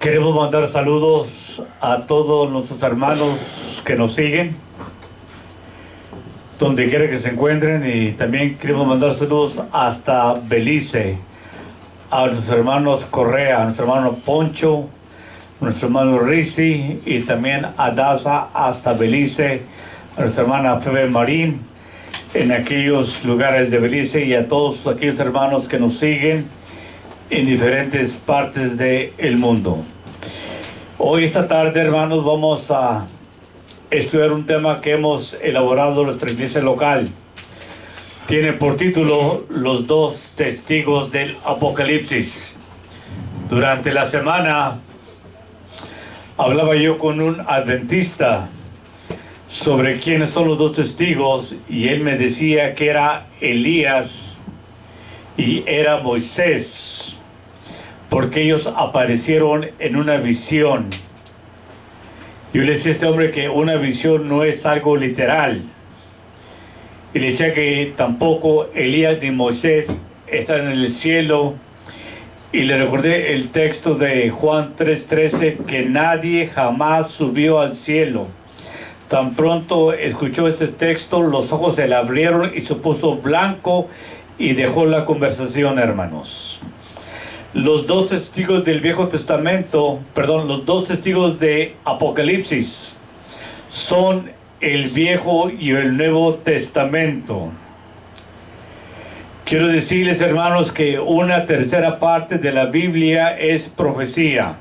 Queremos mandar saludos a todos nuestros hermanos que nos siguen, donde quiera que se encuentren, y también queremos mandar saludos hasta Belice, a nuestros hermanos Correa, a nuestro hermano Poncho, a nuestro hermano Rizzi, y también a Daza hasta Belice, a nuestra hermana Febe Marín, en aquellos lugares de Belice, y a todos aquellos hermanos que nos siguen en diferentes partes del mundo. Hoy, esta tarde, hermanos, vamos a estudiar un tema que hemos elaborado en nuestra iglesia local. Tiene por título Los dos testigos del Apocalipsis. Durante la semana hablaba yo con un adventista sobre quiénes son los dos testigos, y él me decía que era Elías y era Moisés, porque ellos aparecieron en una visión. Yo le decía a este hombre que una visión no es algo literal, y le decía que tampoco Elías ni Moisés están en el cielo, y le recordé el texto de Juan 3:13, que nadie jamás subió al cielo. Tan pronto escuchó este texto, los ojos se le abrieron y se puso blanco y dejó la conversación, hermanos. Los dos testigos del Viejo Testamento, los dos testigos de Apocalipsis son el Viejo y el Nuevo Testamento. Quiero decirles, hermanos, que una tercera parte de la Biblia es profecía.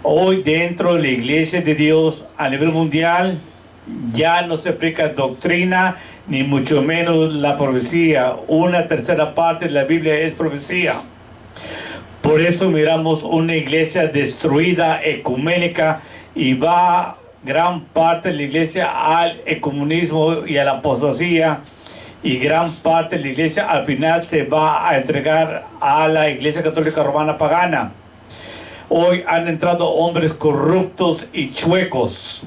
Hoy, dentro de la Iglesia de Dios a nivel mundial, ya no se aplica doctrina, ni mucho menos la profecía. Una tercera parte de la Biblia es profecía. Por eso miramos una iglesia destruida, ecuménica, y va gran parte de la iglesia al ecumenismo y a la apostasía, y gran parte de la iglesia al final se va a entregar a la Iglesia Católica Romana pagana. Hoy han entrado hombres corruptos y chuecos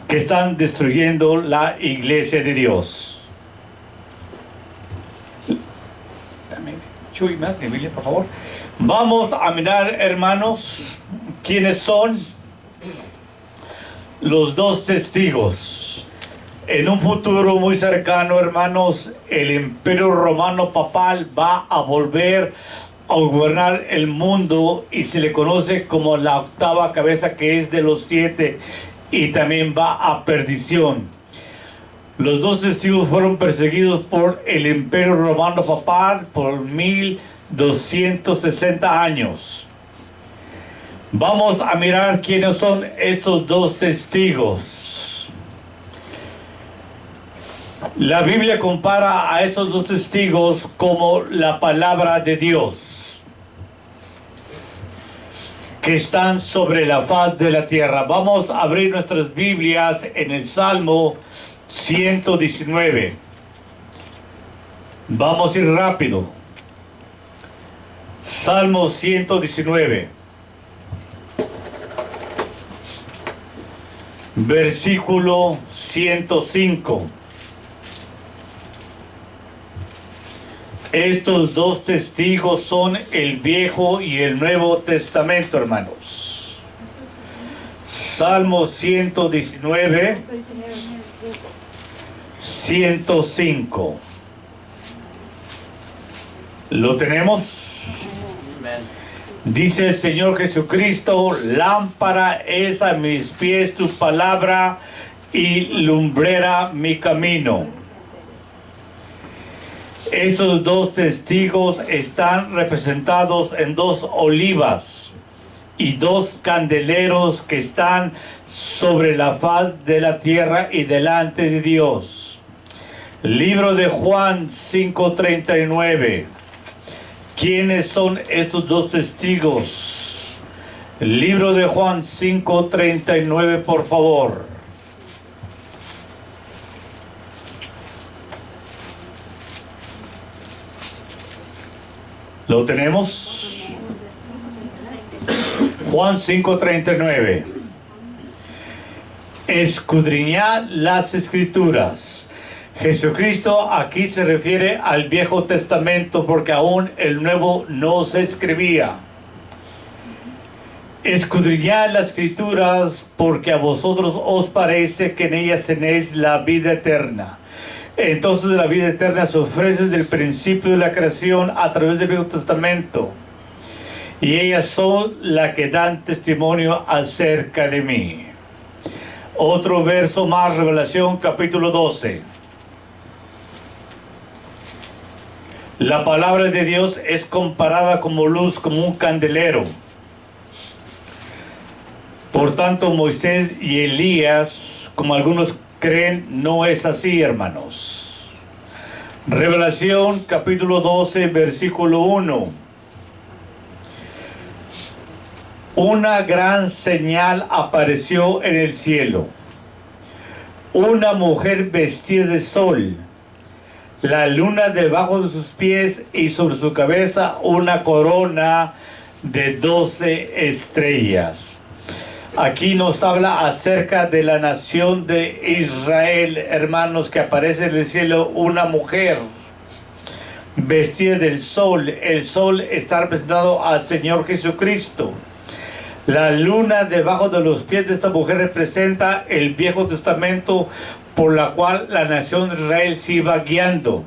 que están destruyendo la iglesia de Dios. Dame, Chuy, más mi Biblia, por favor. Vamos a mirar, hermanos, quiénes son los dos testigos. En un futuro muy cercano, hermanos, el Imperio Romano Papal va a volver a gobernar el mundo, y se le conoce como la octava cabeza, que es de los 7, y también va a perdición. Los dos testigos fueron perseguidos por el Imperio Romano Papal por 1260 años. Vamos a mirar quiénes son estos dos testigos. La Biblia compara a estos dos testigos como la palabra de Dios, que están sobre la faz de la tierra. Vamos a abrir nuestras Biblias en el Salmo 119. Vamos a ir rápido. Salmo 119. Versículo 105. Estos dos testigos son el Viejo y el Nuevo Testamento, hermanos. Salmo 119, 105. ¿Lo tenemos? Dice el Señor Jesucristo: lámpara es a mis pies tu palabra y lumbrera mi camino. Estos dos testigos están representados en dos olivas y dos candeleros que están sobre la faz de la tierra y delante de Dios. Libro de Juan 5:39. ¿Quiénes son estos dos testigos? Libro de Juan 5:39, por favor. ¿Lo tenemos? Juan 5:39. Escudriñad las Escrituras. Jesucristo aquí se refiere al Viejo Testamento, porque aún el Nuevo no se escribía. escudriñad las escrituras, porque a vosotros os parece que en ellas tenéis la vida eterna. Entonces la vida eterna se ofrece desde el principio de la creación a través del Viejo Testamento, y ellas son las que dan testimonio acerca de mí. Otro verso más, Revelación capítulo 12. La palabra de Dios es comparada como luz, como un candelero. Por tanto, Moisés y Elías, como algunos creen, no es así, hermanos. Revelación capítulo 12, versículo 1. Una gran señal apareció en el cielo. Una mujer vestida de sol, la luna debajo de sus pies y sobre su cabeza una corona de 12 estrellas. Aquí nos habla acerca de la nación de Israel, hermanos, que aparece en el cielo una mujer vestida del sol. El sol está representado al Señor Jesucristo. La luna debajo de los pies de esta mujer representa el Viejo Testamento, por la cual la nación de Israel se iba guiando.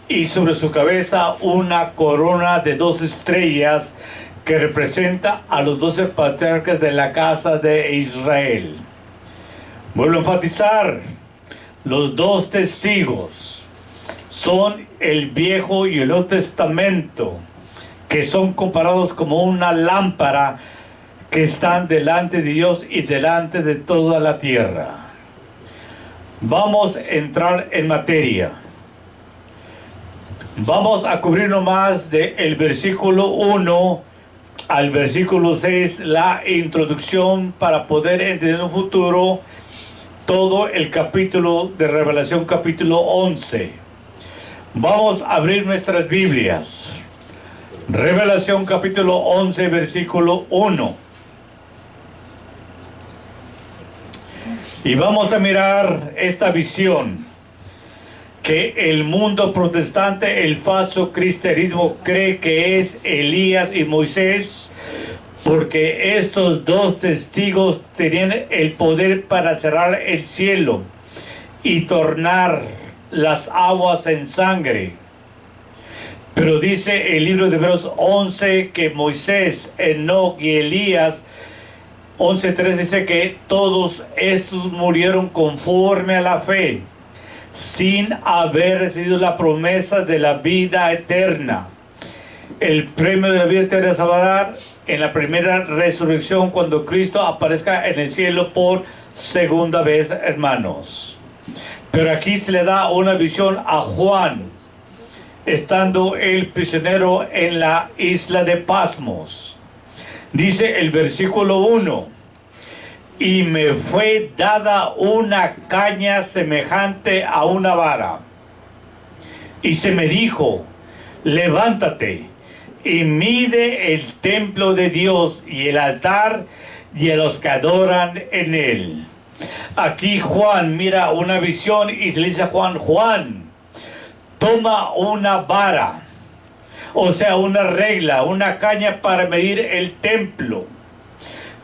Y sobre su cabeza una corona de 12 estrellas que representa a los 12 patriarcas de la casa de Israel. Vuelvo a enfatizar, los dos testigos son el Viejo y el Nuevo Testamento, que son comparados como una lámpara que están delante de Dios y delante de toda la tierra. Vamos a entrar en materia. Vamos a cubrir nomás del versículo 1 al versículo 6 la introducción para poder entender en un futuro todo el capítulo de Revelación, capítulo 11. Vamos a abrir nuestras Biblias. Revelación capítulo 11, versículo 1. Y vamos a mirar esta visión que el mundo protestante, el falso cristianismo, cree que es Elías y Moisés, porque estos dos testigos tenían el poder para cerrar el cielo y tornar las aguas en sangre. Pero dice el libro de Hebreos 11 que Moisés, Enoc y Elías, 11:3 dice que todos estos murieron conforme a la fe, sin haber recibido la promesa de la vida eterna. El premio de la vida eterna se va a dar en la primera resurrección, cuando Cristo aparezca en el cielo por segunda vez, hermanos. Pero aquí se le da una visión a Juan, estando el prisionero en la isla de Patmos. Dice el versículo 1: y me fue dada una caña semejante a una vara, y se me dijo: levántate y mide el templo de Dios y el altar y a los que adoran en él. Aquí Juan mira una visión y se le dice a Juan: Juan, toma una vara, o sea, una regla, una caña para medir el templo.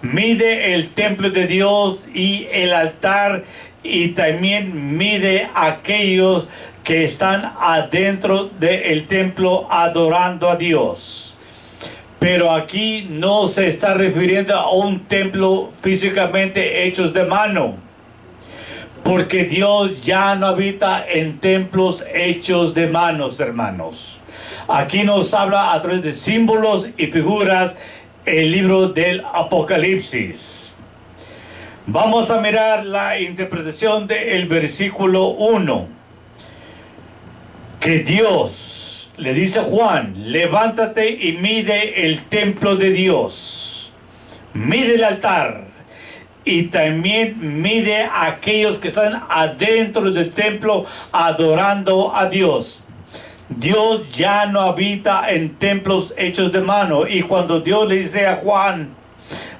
Mide el templo de Dios y el altar, y también mide a aquellos que están adentro del templo adorando a Dios. Pero aquí no se está refiriendo a un templo físicamente hecho de mano, porque Dios ya no habita en templos hechos de manos, hermanos. Aquí nos habla a través de símbolos y figuras el libro del Apocalipsis. Vamos a mirar la interpretación del versículo 1, que Dios le dice a Juan: levántate y mide el templo de Dios, mide el altar, y también mide a aquellos que están adentro del templo adorando a Dios. Dios ya no habita en templos hechos de mano, y cuando Dios le dice a Juan: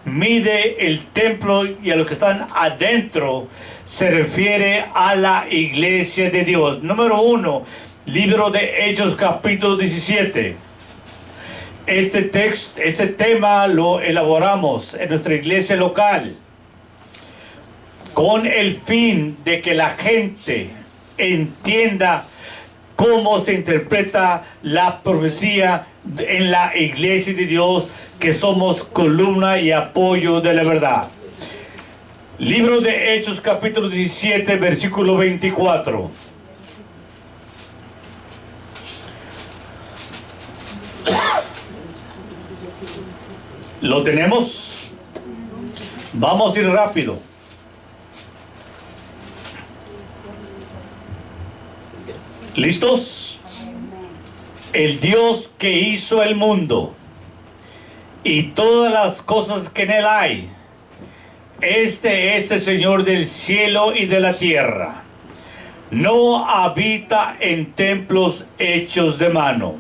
mide el templo y a los que están adentro, se refiere a la iglesia de Dios. Número 1, libro de Hechos capítulo 17. Este tema lo elaboramos en nuestra iglesia local con el fin de que la gente entienda cómo se interpreta la profecía en la iglesia de Dios, que somos columna y apoyo de la verdad. Libro de Hechos, capítulo 17, versículo 24. ¿Lo tenemos? Vamos a ir rápido. ¿Listos? El Dios que hizo el mundo y todas las cosas que en él hay, este es el Señor del cielo y de la tierra. No habita en templos hechos de mano.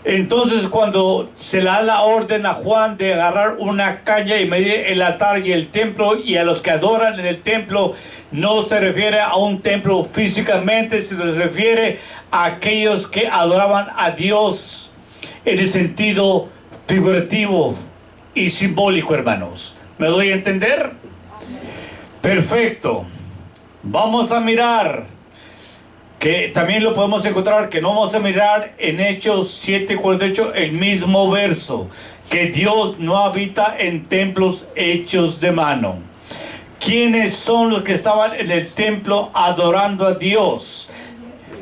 Entonces, cuando se le da la orden a Juan de agarrar una caña y medir el altar y el templo, y a los que adoran en el templo, no se refiere a un templo físicamente, sino se refiere a aquellos que adoraban a Dios en el sentido figurativo y simbólico, hermanos. ¿Me doy a entender? Perfecto. Vamos a mirar que también lo podemos encontrar, que no vamos a mirar en Hechos 7:48, el mismo verso, que Dios no habita en templos hechos de mano. ¿Quiénes son los que estaban en el templo adorando a Dios?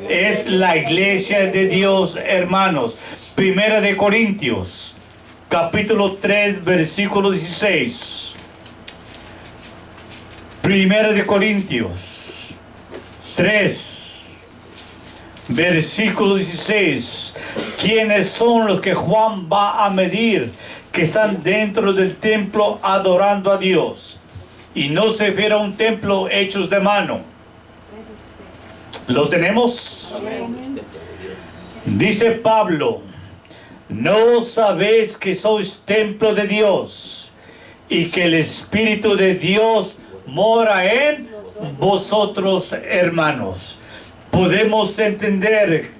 Es la iglesia de Dios, hermanos. Primera de Corintios, capítulo 3, versículo 16. Primera de Corintios 3. Versículo 16. ¿Quiénes son los que Juan va a medir que están dentro del templo adorando a Dios? Y no se refiere a un templo hechos de mano. ¿Lo tenemos? Dice Pablo: ¿no sabéis que sois templo de Dios y que el Espíritu de Dios mora en vosotros, hermanos? Podemos entender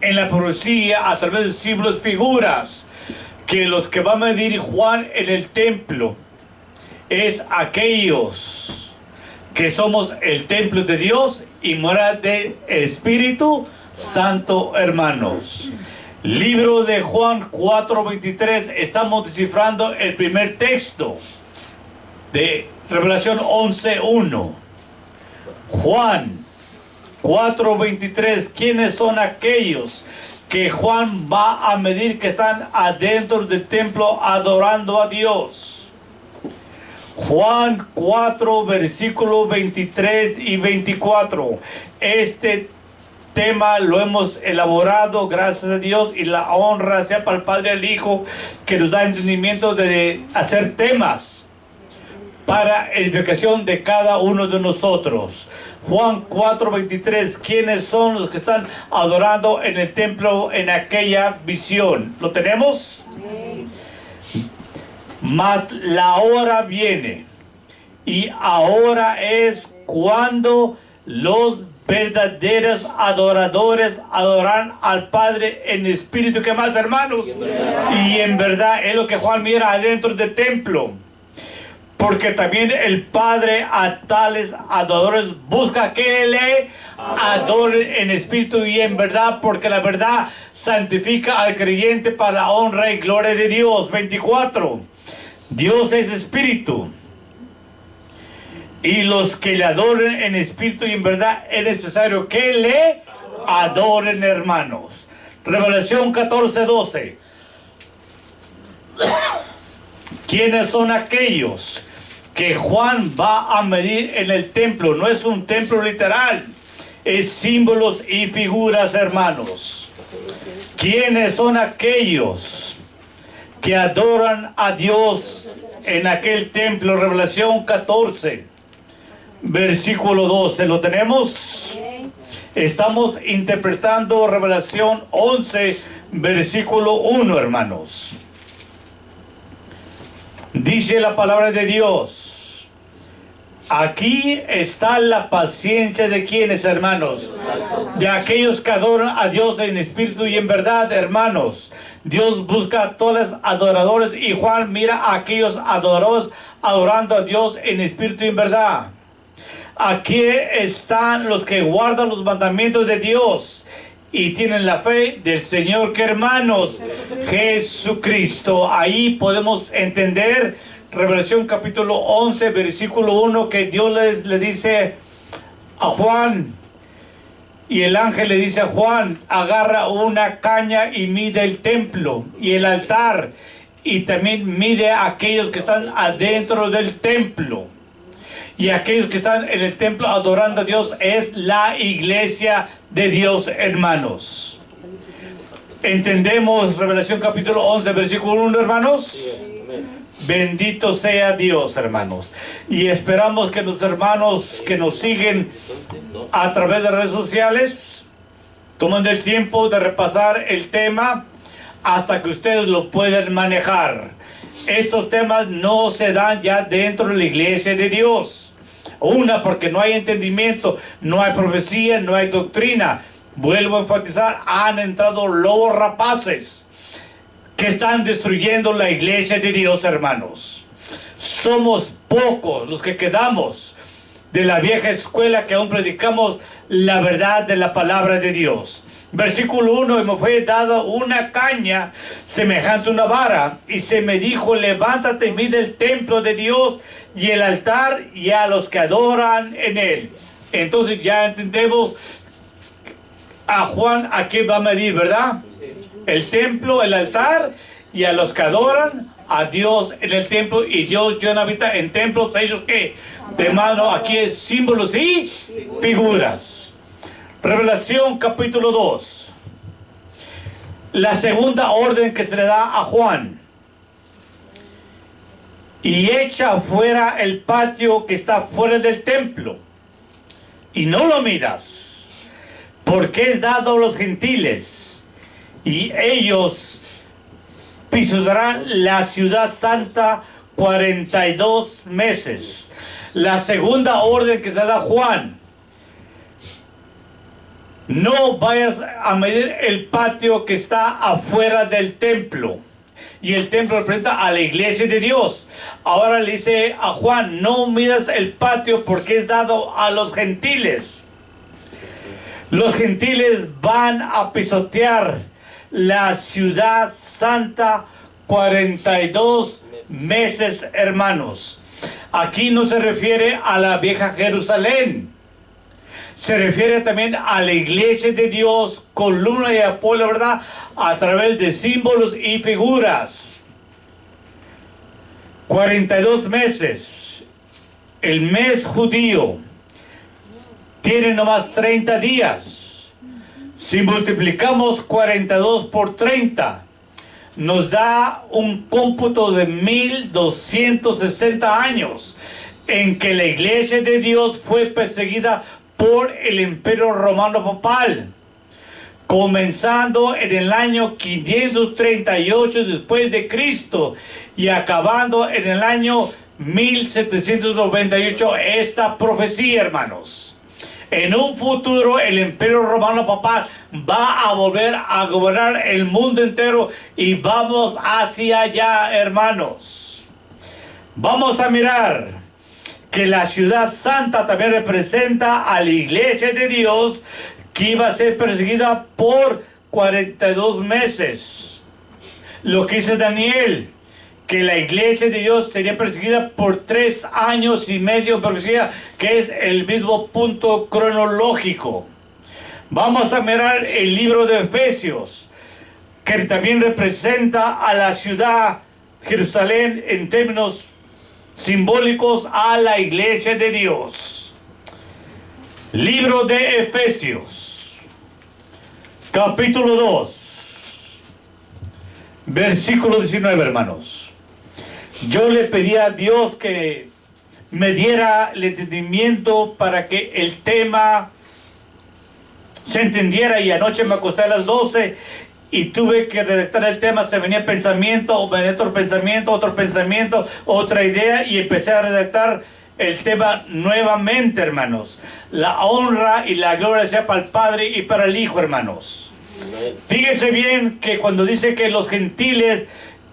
en la profecía, a través de símbolos, figuras, que los que va a medir Juan en el templo es aquellos que somos el templo de Dios y morada del Espíritu Santo, hermanos. Libro de Juan 4:23, estamos descifrando el primer texto de Revelación 11:1. Juan 4:23, ¿quiénes son aquellos que Juan va a medir que están adentro del templo adorando a Dios? Juan 4, versículos 23 y 24. Este tema lo hemos elaborado, gracias a Dios, y la honra sea para el Padre y el Hijo, que nos da entendimiento de hacer temas para edificación de cada uno de nosotros. Juan 4:23, ¿quiénes son los que están adorando en el templo en aquella visión? ¿Lo tenemos? Sí. Mas la hora viene, y ahora es cuando los verdaderos adoradores adorarán al Padre en espíritu. ¿Qué más, hermanos? Y en verdad es lo que Juan mira adentro del templo. Porque también el Padre a tales adoradores busca que le adoren en espíritu y en verdad, porque la verdad santifica al creyente para la honra y gloria de Dios. 24. Dios es espíritu, y los que le adoren en espíritu y en verdad es necesario que le adoren, hermanos. Revelación 14:12. ¿Quiénes son aquellos que Juan va a medir en el templo? No es un templo literal, es símbolos y figuras, hermanos. ¿Quiénes son aquellos que adoran a Dios en aquel templo? Revelación 14, versículo 12. ¿Lo tenemos? Estamos interpretando Revelación 11, versículo 1, hermanos. Dice la palabra de Dios: Aquí está la paciencia de quienes, hermanos, de aquellos que adoran a Dios en espíritu y en verdad, hermanos. Dios busca a todos los adoradores y Juan mira a aquellos adoradores adorando a Dios en espíritu y en verdad. Aquí están los que guardan los mandamientos de Dios y tienen la fe del Señor, que hermanos, Jesucristo. Ahí podemos entender Revelación capítulo 11, versículo 1, que Dios le dice a Juan, y el ángel le dice a Juan, agarra una caña y mide el templo y el altar, y también mide a aquellos que están adentro del templo. Y aquellos que están en el templo adorando a Dios es la iglesia de Dios, hermanos. ¿Entendemos Revelación capítulo 11, versículo 1, hermanos? Bendito sea Dios, hermanos. Y esperamos que los hermanos que nos siguen a través de redes sociales tomen el tiempo de repasar el tema hasta que ustedes lo puedan manejar. Estos temas no se dan ya dentro de la iglesia de Dios. Una, porque no hay entendimiento, no hay profecía, no hay doctrina. Vuelvo a enfatizar, han entrado lobos rapaces que están destruyendo la iglesia de Dios, hermanos. Somos pocos los que quedamos de la vieja escuela que aún predicamos la verdad de la palabra de Dios. Versículo 1, y me fue dada una caña semejante a una vara, y se me dijo, levántate y mide el templo de Dios y el altar y a los que adoran en él. Entonces ya entendemos a Juan a qué va a medir, ¿verdad? El templo, el altar y a los que adoran a Dios en el templo. Y Dios ya no habita en templos, ellos que de mano, aquí es símbolos y figuras. Revelación capítulo 2. La segunda orden que se le da a Juan. Y echa afuera el patio que está fuera del templo, y no lo midas, porque es dado a los gentiles, y ellos pisotearán la ciudad santa 42 meses. La segunda orden que se da a Juan: no vayas a medir el patio que está afuera del templo. Y el templo representa a la iglesia de Dios. Ahora le dice a Juan, no midas el patio porque es dado a los gentiles. Los gentiles van a pisotear la ciudad santa 42 meses, hermanos. Aquí no se refiere a la vieja Jerusalén. Se refiere también a la iglesia de Dios, columna y apoyo, ¿verdad? A través de símbolos y figuras. 42 meses. El mes judío tiene nomás 30 días. Si multiplicamos 42 por 30, nos da un cómputo de 1260 años en que la iglesia de Dios fue perseguida por el Imperio Romano Papal, comenzando en el año 538 después de Cristo y acabando en el año 1798 esta profecía, hermanos. En un futuro el Imperio Romano Papal va a volver a gobernar el mundo entero y vamos hacia allá, hermanos. Vamos a mirar que la ciudad santa también representa a la iglesia de Dios, que iba a ser perseguida por 42 meses. Lo que dice Daniel, que la iglesia de Dios sería perseguida por 3 años y medio, profecía, que es el mismo punto cronológico. Vamos a mirar el libro de Efesios, que también representa a la ciudad Jerusalén en términos simbólicos a la iglesia de Dios. Libro de Efesios, capítulo 2, versículo 19, hermanos. Yo le pedí a Dios que me diera el entendimiento para que el tema se entendiera, y anoche me acosté a las 12 y tuve que redactar el tema. Se venía pensamiento, o venía otro pensamiento, otra idea, y empecé a redactar el tema nuevamente, hermanos. La honra y la gloria sea para el Padre y para el Hijo, hermanos. Fíjese bien que cuando dice que los gentiles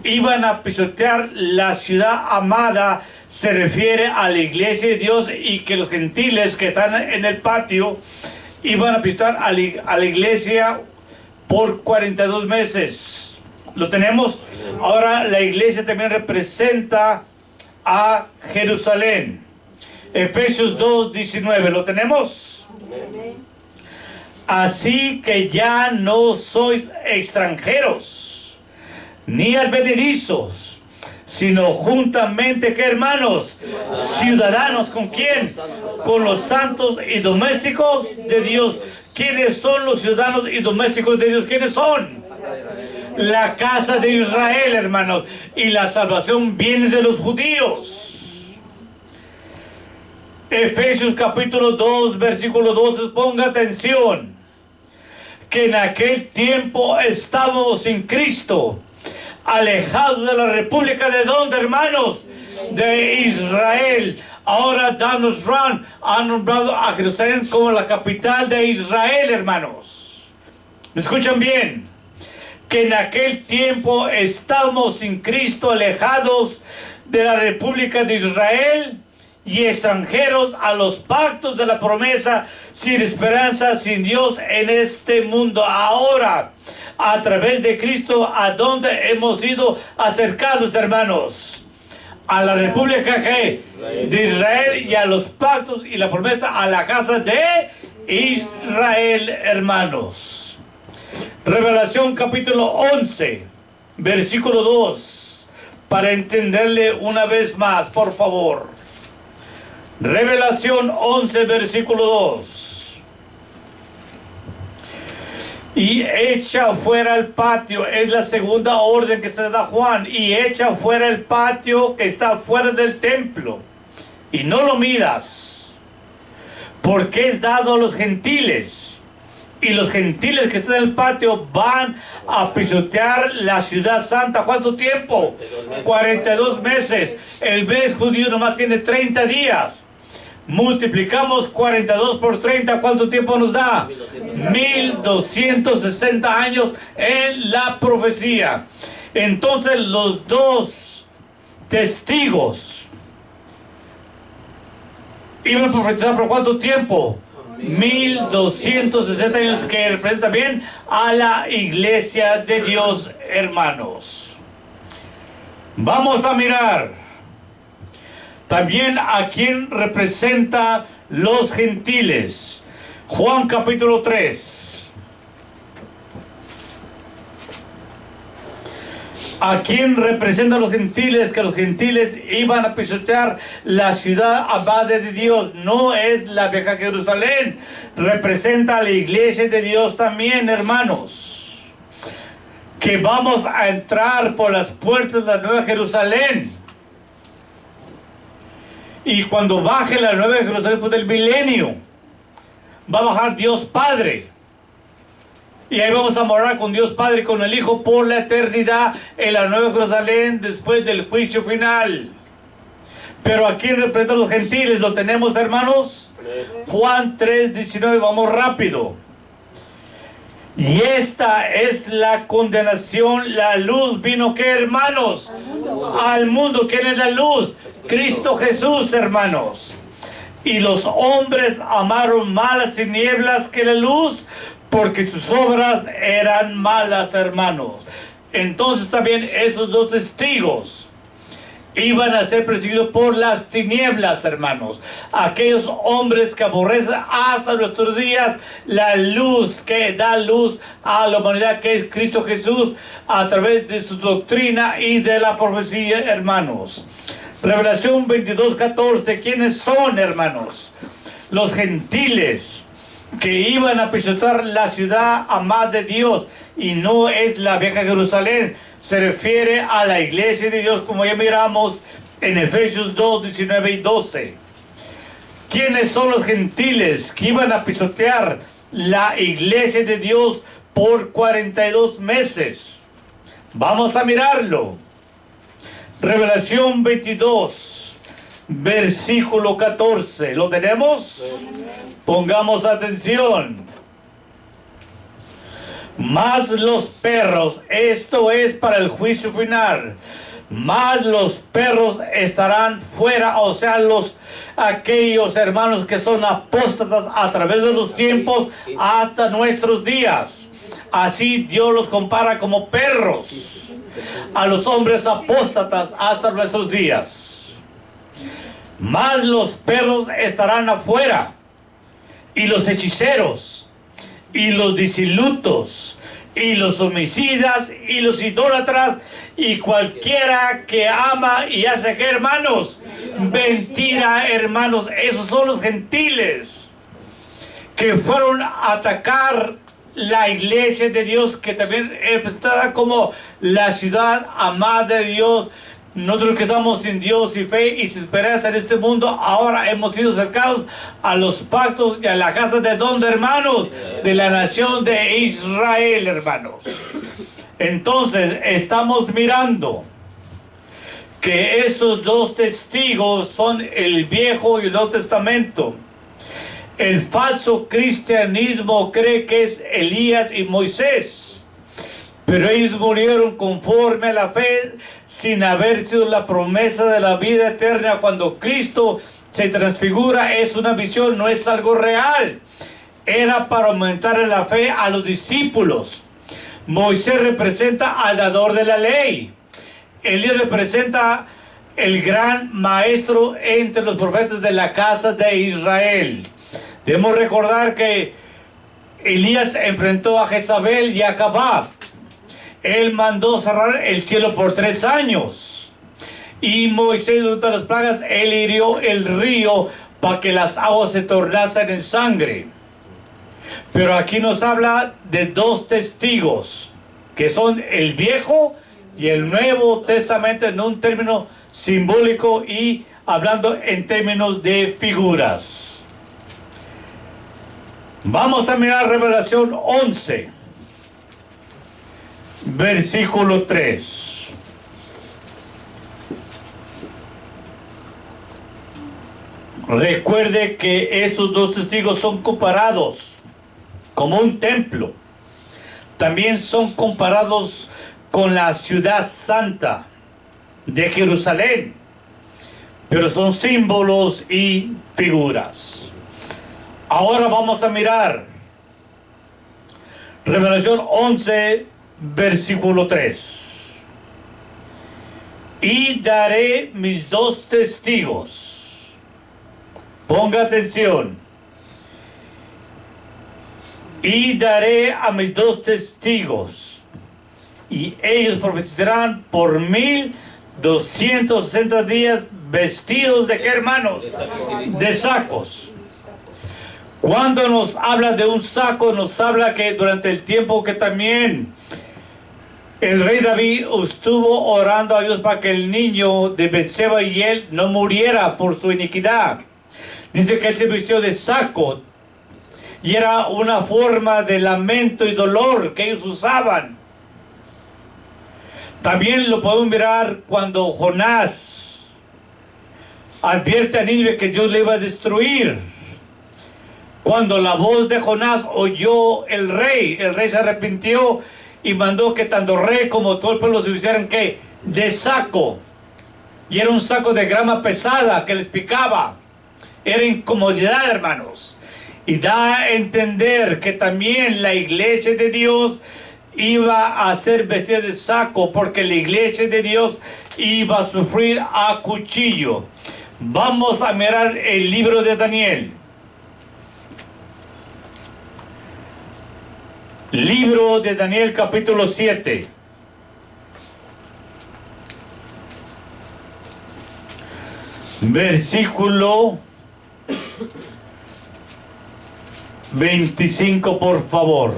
iban a pisotear la ciudad amada, se refiere a la iglesia de Dios, y que los gentiles que están en el patio iban a pisotear a la iglesia por 42 meses. ¿Lo tenemos? Ahora la iglesia también representa a Jerusalén. Efesios 2:19, ¿lo tenemos? Así que ya no sois extranjeros ni advenedizos, sino juntamente, ¿qué, hermanos? Ciudadanos, ¿con quién? Con los santos y domésticos de Dios. ¿Quiénes son los ciudadanos y domésticos de Dios? ¿Quiénes son? La casa de Israel, hermanos. Y la salvación viene de los judíos. Efesios capítulo 2, versículo 12, ponga atención. Que en aquel tiempo estábamos sin Cristo, alejados de la república, ¿de dónde, hermanos? De Israel. Ahora Donald Trump ha nombrado a Jerusalén como la capital de Israel, hermanos. ¿Me escuchan bien? Que en aquel tiempo estábamos sin Cristo, alejados de la república de Israel y extranjeros a los pactos de la promesa, sin esperanza, sin Dios en este mundo. Ahora, a través de Cristo, ¿a dónde hemos sido acercados, hermanos? A la república de Israel, y a los pactos y la promesa, a la casa de Israel, hermanos. Revelación capítulo 11, versículo 2, para entenderle una vez más, por favor. Revelación 11, versículo 2. Y echa fuera el patio, es la segunda orden que se da Juan, y echa fuera el patio que está fuera del templo, y no lo midas, porque es dado a los gentiles, y los gentiles que están en el patio van a pisotear la ciudad santa. ¿Cuánto tiempo? 42 meses. El mes judío nomás tiene 30 días. Multiplicamos 42 por 30, ¿cuánto tiempo nos da? 1260 años en la profecía. Entonces los dos testigos iban a profetizar por ¿cuánto tiempo? 1260 años, que representa bien a la iglesia de Dios, hermanos. Vamos a mirar también a quién representa los gentiles. Juan capítulo 3. ¿A quién representa a los gentiles? Que los gentiles iban a pisotear la ciudad amada de Dios. No es la vieja Jerusalén. Representa a la iglesia de Dios también, hermanos. Que vamos a entrar por las puertas de la Nueva Jerusalén. Y cuando baje la Nueva Jerusalén después del milenio, va a bajar Dios Padre. Y ahí vamos a morar con Dios Padre y con el Hijo por la eternidad en la Nueva Jerusalén después del juicio final. Pero ¿a quién representan los gentiles? ¿Lo tenemos, hermanos? Juan 3:19, vamos rápido. Y esta es la condenación. La luz vino, ¿qué, hermanos? Al mundo. ¿Quién es la luz? Cristo Jesús, hermanos. Y los hombres amaron más las tinieblas que la luz, porque sus obras eran malas, hermanos. Entonces también esos dos testigos iban a ser perseguidos por las tinieblas, hermanos. Aquellos hombres que aborrecen hasta nuestros días la luz, que da luz a la humanidad, que es Cristo Jesús, a través de su doctrina y de la profecía, hermanos. Revelación 22:14, ¿quiénes son, hermanos? Los gentiles que iban a pisotear la ciudad amada de Dios, y no es la vieja Jerusalén. Se refiere a la iglesia de Dios, como ya miramos en Efesios 2:19 y 12. ¿Quiénes son los gentiles que iban a pisotear la iglesia de Dios por 42 meses? Vamos a mirarlo. Revelación 22, versículo 14. ¿Lo tenemos? Pongamos atención. Mas los perros, esto es para el juicio final, mas los perros estarán fuera, o sea, aquellos hermanos que son apóstatas a través de los tiempos hasta nuestros días. Así Dios los compara como perros a los hombres apóstatas hasta nuestros días. Mas los perros estarán afuera, y los hechiceros, y los disilutos, y los homicidas, y los idólatras, y cualquiera que ama y hace que, hermanos, mentira, hermanos, esos son los gentiles que fueron a atacar la iglesia de Dios, que también es presentada como la ciudad amada de Dios. Nosotros que estamos sin Dios y fe y sin esperanza en este mundo, ahora hemos sido acercados a los pactos y a la casa de donde, hermanos, de la nación de Israel, hermanos. Entonces estamos mirando que estos dos testigos son el Viejo y el Nuevo Testamento. El falso cristianismo cree que es Elías y Moisés, pero ellos murieron conforme a la fe sin haber sido la promesa de la vida eterna. Cuando Cristo se transfigura es una visión, no es algo real. Era para aumentar la fe a los discípulos. Moisés representa al dador de la ley. Elías representa el gran maestro entre los profetas de la casa de Israel. Debemos recordar que Elías enfrentó a Jezabel y a Acab. Él mandó cerrar el cielo por 3 años. Y Moisés, durante las plagas, él hirió el río para que las aguas se tornasen en sangre. Pero aquí nos habla de dos testigos, que son el Viejo y el Nuevo Testamento, en un término simbólico y hablando en términos de figuras. Vamos a mirar Revelación 11, versículo 3. Recuerde que estos dos testigos son comparados como un templo. También son comparados con la ciudad santa de Jerusalén, pero son símbolos y figuras. Ahora vamos a mirar Revelación 11, versículo 3. Y daré mis dos testigos. Ponga atención. Y daré a mis dos testigos, y ellos profetizarán por 1260 días, vestidos de qué, hermanos? De sacos. Cuando nos habla de un saco, nos habla que durante el tiempo que también el rey David estuvo orando a Dios para que el niño de Betseba y él no muriera por su iniquidad. Dice que él se vistió de saco, y era una forma de lamento y dolor que ellos usaban. También lo podemos mirar cuando Jonás advierte a Nínive que Dios le iba a destruir. Cuando la voz de Jonás oyó el rey se arrepintió y mandó que tanto rey como todo el pueblo se vistieran ¿qué? De saco. Y era un saco de grama pesada que les picaba. Era incomodidad, hermanos. Y da a entender que también la iglesia de Dios iba a ser vestida de saco, porque la iglesia de Dios iba a sufrir a cuchillo. Vamos a mirar el libro de Daniel. Libro de Daniel, capítulo 7. Versículo 25, por favor.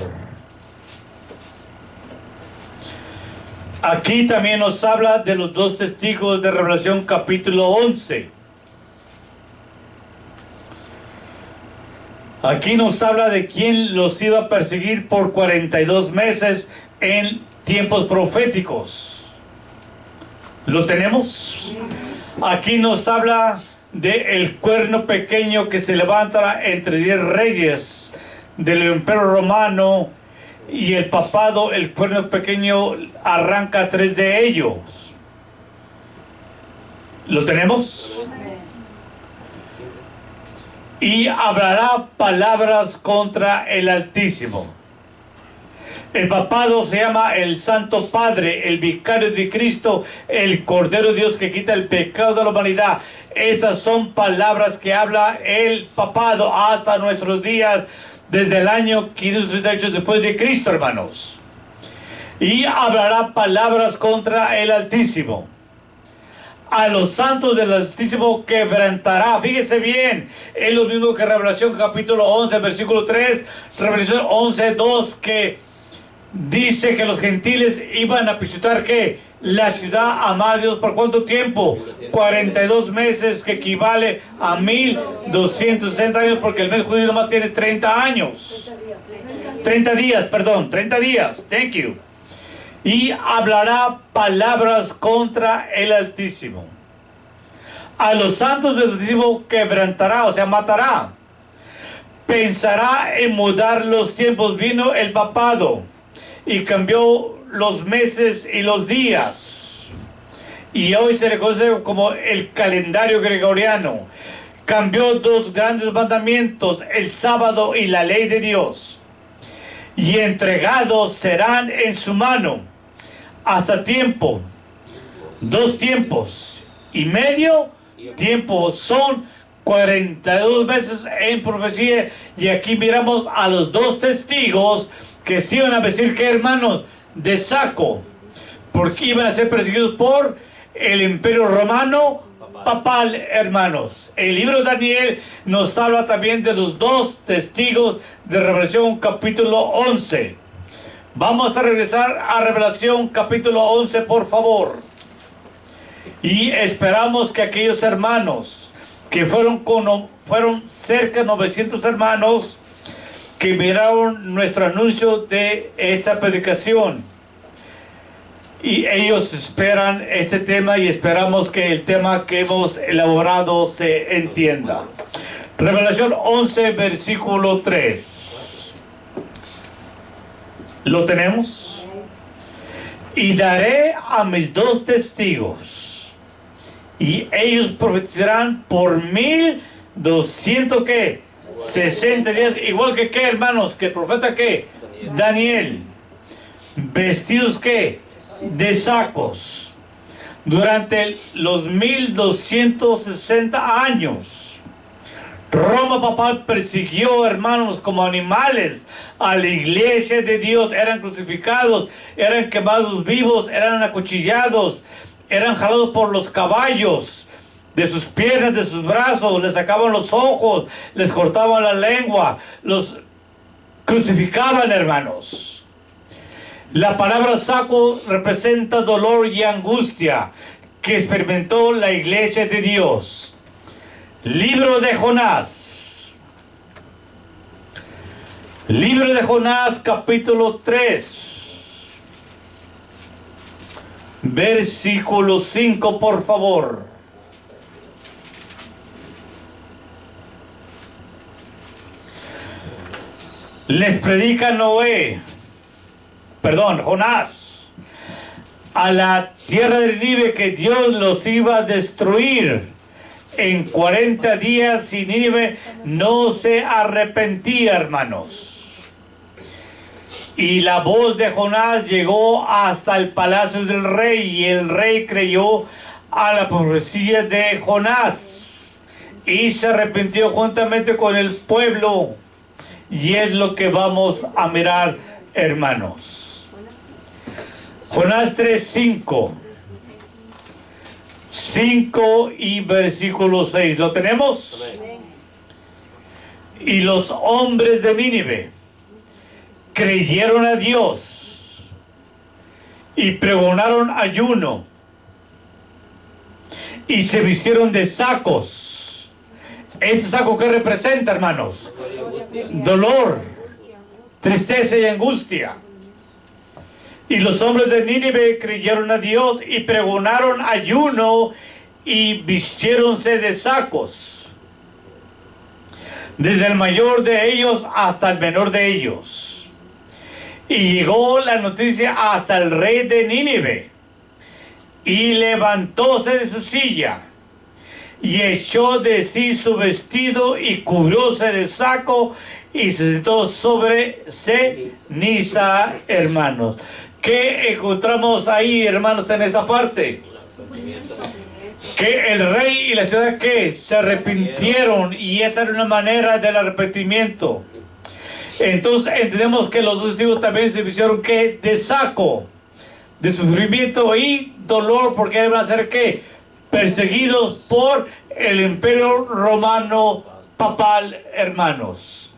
Aquí también nos habla de los dos testigos de Revelación, capítulo 11. Aquí nos habla de quién los iba a perseguir por 42 meses en tiempos proféticos. ¿Lo tenemos? Aquí nos habla del cuerno pequeño que se levanta entre 10 reyes del imperio romano, y el papado, el cuerno pequeño, arranca 3 de ellos. ¿Lo tenemos? Y hablará palabras contra el Altísimo. El papado se llama el Santo Padre, el Vicario de Cristo, el Cordero de Dios que quita el pecado de la humanidad. Estas son palabras que habla el papado hasta nuestros días, desde el año 538 después de Cristo, hermanos. Y hablará palabras contra el Altísimo. A los santos del Altísimo quebrantará. Fíjese bien, es lo mismo que Revelación capítulo 11, versículo 3, Revelación 11, 2, que dice que los gentiles iban a pisotear que la ciudad amada de Dios. ¿Por cuánto tiempo? 42 meses, que equivale a 1260 años, porque el mes judío nomás tiene 30 años. 30 días, perdón, 30 días. Thank you. Y hablará palabras contra el Altísimo. A los santos del Altísimo quebrantará, o sea, matará. Pensará en mudar los tiempos. Vino el papado y cambió los meses y los días. Y hoy se le conoce como el calendario gregoriano. Cambió 2 grandes mandamientos, el sábado y la ley de Dios. Y entregados serán en su mano hasta tiempo, 2 tiempos y medio tiempo, son 42 veces en profecía. Y aquí miramos a los 2 testigos que se iban a vestir, que hermanos, de saco, porque iban a ser perseguidos por el imperio romano papal, hermanos. El libro de Daniel nos habla también de los 2 testigos de Revelación capítulo 11. Vamos a regresar a Revelación capítulo 11, por favor. Y esperamos que aquellos hermanos que fueron cerca de 900 hermanos que miraron nuestro anuncio de esta predicación, y ellos esperan este tema, y esperamos que el tema que hemos elaborado se entienda. Revelación 11, versículo 3. ¿Lo tenemos? Y daré a mis 2 testigos, y ellos profetizarán por 1200 ¿qué? 60 días, igual que ¿qué, hermanos? Que el profeta ¿qué? Daniel. Vestidos ¿qué? De sacos, durante los 1260 años. Roma papal persiguió, hermanos, como animales a la iglesia de Dios. Eran crucificados, eran quemados vivos, eran acuchillados, eran jalados por los caballos, de sus piernas, de sus brazos, les sacaban los ojos, les cortaban la lengua, los crucificaban, hermanos. La palabra saco representa dolor y angustia que experimentó la iglesia de Dios. Libro de Jonás. Libro de Jonás, capítulo 3. Versículo 5, por favor. Les predica Jonás, a la tierra de Nínive, que Dios los iba a destruir en 40 días si Nínive no se arrepentía, hermanos. Y la voz de Jonás llegó hasta el palacio del rey, y el rey creyó a la profecía de Jonás y se arrepintió juntamente con el pueblo. Y es lo que vamos a mirar, hermanos. Jonás 3:5. 5 y versículo 6. ¿Lo tenemos? Y los hombres de Nínive creyeron a Dios y pregonaron ayuno y se vistieron de sacos. ¿Este saco qué representa, hermanos? Dolor, tristeza y angustia. Y los hombres de Nínive creyeron a Dios y pregonaron ayuno y vistiéronse de sacos, desde el mayor de ellos hasta el menor de ellos. Y llegó la noticia hasta el rey de Nínive, y levantóse de su silla, y echó de sí su vestido, y cubrióse de saco, y se sentó sobre ceniza, hermanos. ¿Qué encontramos ahí, hermanos, en esta parte? Que el rey y la ciudad que se arrepintieron, y esa era una manera del arrepentimiento. Entonces entendemos que los dos testigos también se hicieron que de saco, de sufrimiento y dolor, porque iban a ser que perseguidos por el imperio romano papal, hermanos.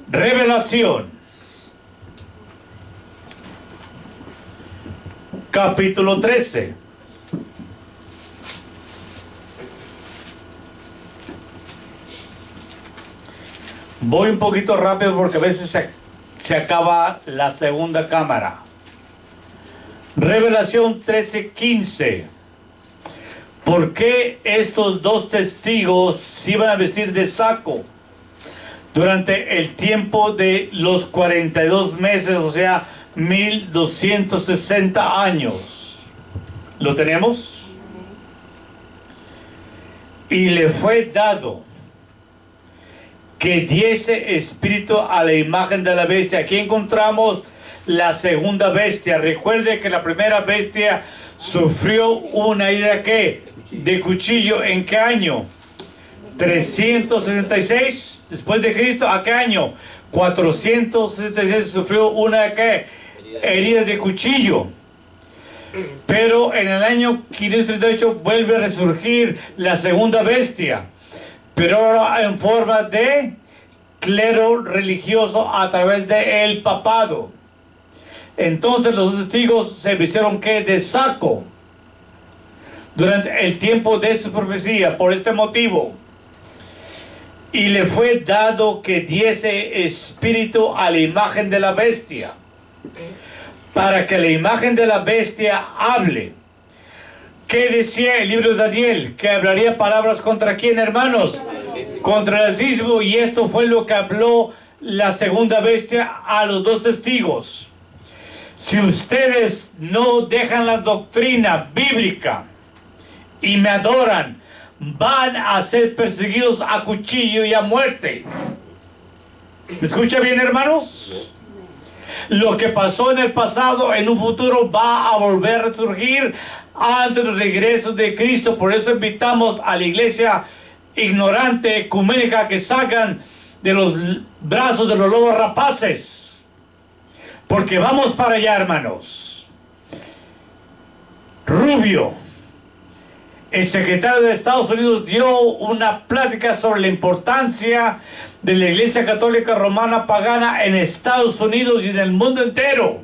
Revelación capítulo 13. Voy un poquito rápido porque a veces se acaba la segunda cámara. Revelación 13:15. ¿Por qué estos dos testigos se iban a vestir de saco durante el tiempo de los 42 meses, o sea, 1260 años? ¿Lo tenemos? Y le fue dado que diese espíritu a la imagen de la bestia. Aquí encontramos la segunda bestia. Recuerde que la primera bestia sufrió una herida que de cuchillo. ¿En qué año? 366 después de Cristo. ¿A qué año? 466 sufrió una que herida de cuchillo. Pero en el año 538 vuelve a resurgir la segunda bestia, pero ahora en forma de clero religioso a través del papado. Entonces los testigos se vistieron que de saco durante el tiempo de su profecía, por este motivo. Y le fue dado que diese espíritu a la imagen de la bestia, para que la imagen de la bestia hable. ¿Qué decía el libro de Daniel? Que hablaría palabras contra quién, hermanos, contra el Altísimo. Y esto fue lo que habló la segunda bestia a los dos testigos. Si ustedes no dejan la doctrina bíblica y me adoran, van a ser perseguidos a cuchillo y a muerte. ¿Me escucha bien, hermanos? Lo que pasó en el pasado, en un futuro va a volver a resurgir antes del regreso de Cristo. Por eso invitamos a la iglesia ignorante, ecuménica, que salgan de los brazos de los lobos rapaces, porque vamos para allá, hermanos. Rubio, el secretario de Estados Unidos, dio una plática sobre la importancia de la Iglesia Católica Romana Pagana en Estados Unidos y en el mundo entero.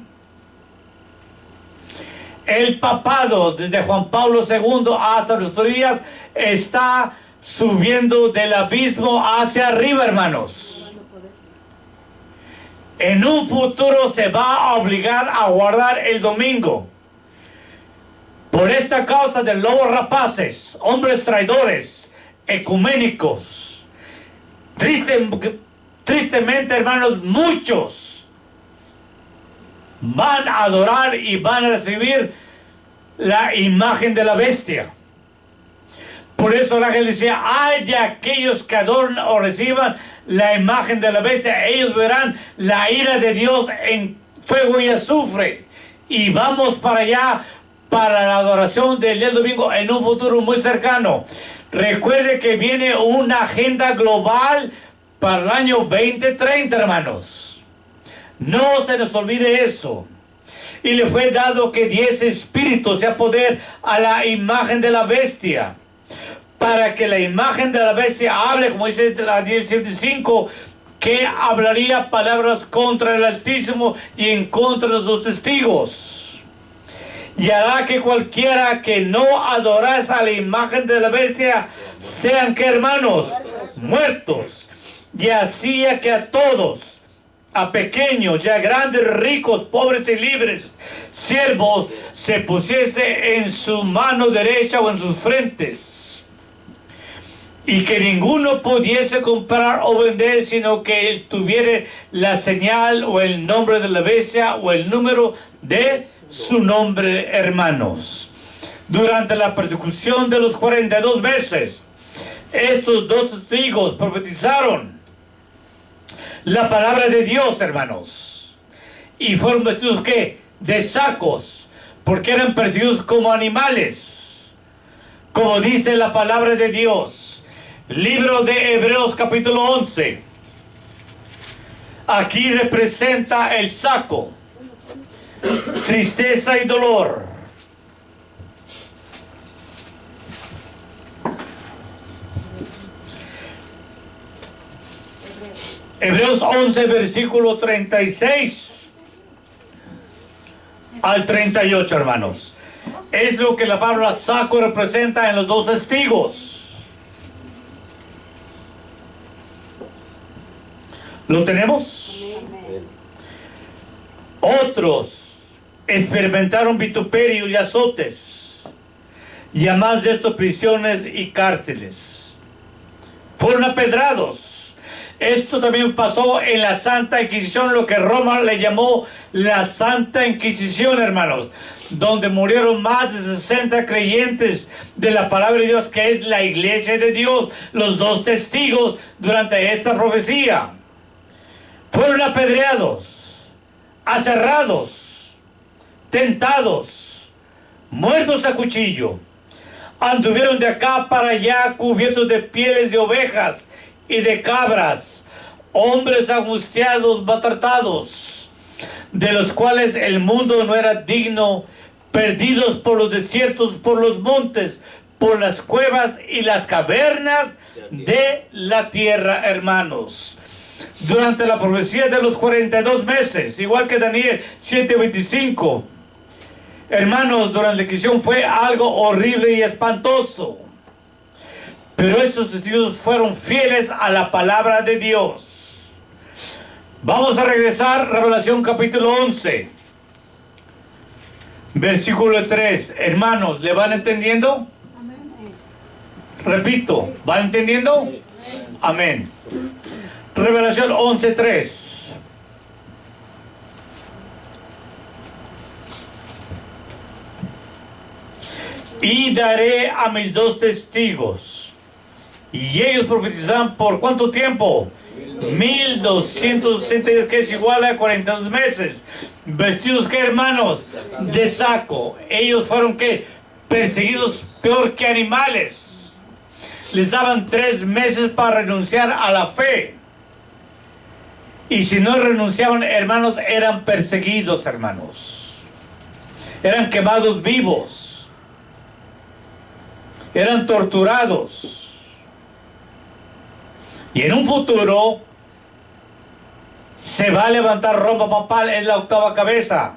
El papado, desde Juan Pablo II hasta nuestros días, está subiendo del abismo hacia arriba, hermanos. En un futuro se va a obligar a guardar el domingo. Por esta causa de lobos rapaces, hombres traidores, ecuménicos. Tristemente, hermanos, muchos van a adorar y van a recibir la imagen de la bestia. Por eso el ángel decía: ay de aquellos que adoran o reciban la imagen de la bestia, ellos verán la ira de Dios en fuego y azufre. Y vamos para allá, para la adoración del día del domingo en un futuro muy cercano. Recuerde que viene una agenda global para el año 2030, hermanos. No se nos olvide eso. Y le fue dado que diese espíritu, o sea, poder, a la imagen de la bestia, para que la imagen de la bestia hable, como dice Daniel 7:5, que hablaría palabras contra el Altísimo y en contra de los testigos. Y hará que cualquiera que no adorase a la imagen de la bestia sean, que hermanos, muertos. Y hacía que a todos a pequeños, ya grandes, ricos, pobres y libres, siervos, se pusiese en su mano derecha o en sus frentes, y que ninguno pudiese comprar o vender, sino que él tuviera la señal o el nombre de la bestia o el número de su nombre, hermanos. Durante la persecución de los 42 meses, estos dos testigos profetizaron la palabra de Dios, hermanos, y fueron vestidos ¿qué? De sacos, porque eran perseguidos como animales, como dice la palabra de Dios. Libro de Hebreos capítulo 11. Aquí representa el saco, tristeza y dolor. Hebreos 11, versículo 36 al 38, hermanos. Es lo que la palabra saco representa en los dos testigos. ¿Lo tenemos? Otros experimentaron vituperio y azotes, y además de esto prisiones y cárceles. Fueron apedrados. Esto también pasó en la Santa Inquisición, lo que Roma le llamó la Santa Inquisición, hermanos, donde murieron más de 60 creyentes de la palabra de Dios, que es la iglesia de Dios, los dos testigos durante esta profecía. Fueron apedreados, aserrados, tentados, muertos a cuchillo. Anduvieron de acá para allá cubiertos de pieles de ovejas y de cabras, hombres angustiados, maltratados, de los cuales el mundo no era digno, perdidos por los desiertos, por los montes, por las cuevas y las cavernas de la tierra, hermanos. Durante la profecía de los 42 meses, igual que Daniel 7:25, hermanos, durante la Inquisición fue algo horrible y espantoso. Pero estos testigos fueron fieles a la palabra de Dios. Vamos a regresar, Revelación capítulo 11, versículo 3. Hermanos, ¿le van entendiendo? Amén. Repito, ¿van entendiendo? Amén. Revelación 11:3. Y daré a mis dos testigos, y ellos profetizarán por ¿cuánto tiempo? 1260 días, que es igual a 42 meses. Vestidos ¿qué, hermanos? De saco. Ellos fueron ¿qué? Perseguidos peor que animales. Les daban 3 meses para renunciar a la fe. Y si no renunciaban, hermanos, eran perseguidos, hermanos. Eran quemados vivos. Eran torturados. Y en un futuro se va a levantar Roma papal, es la octava cabeza.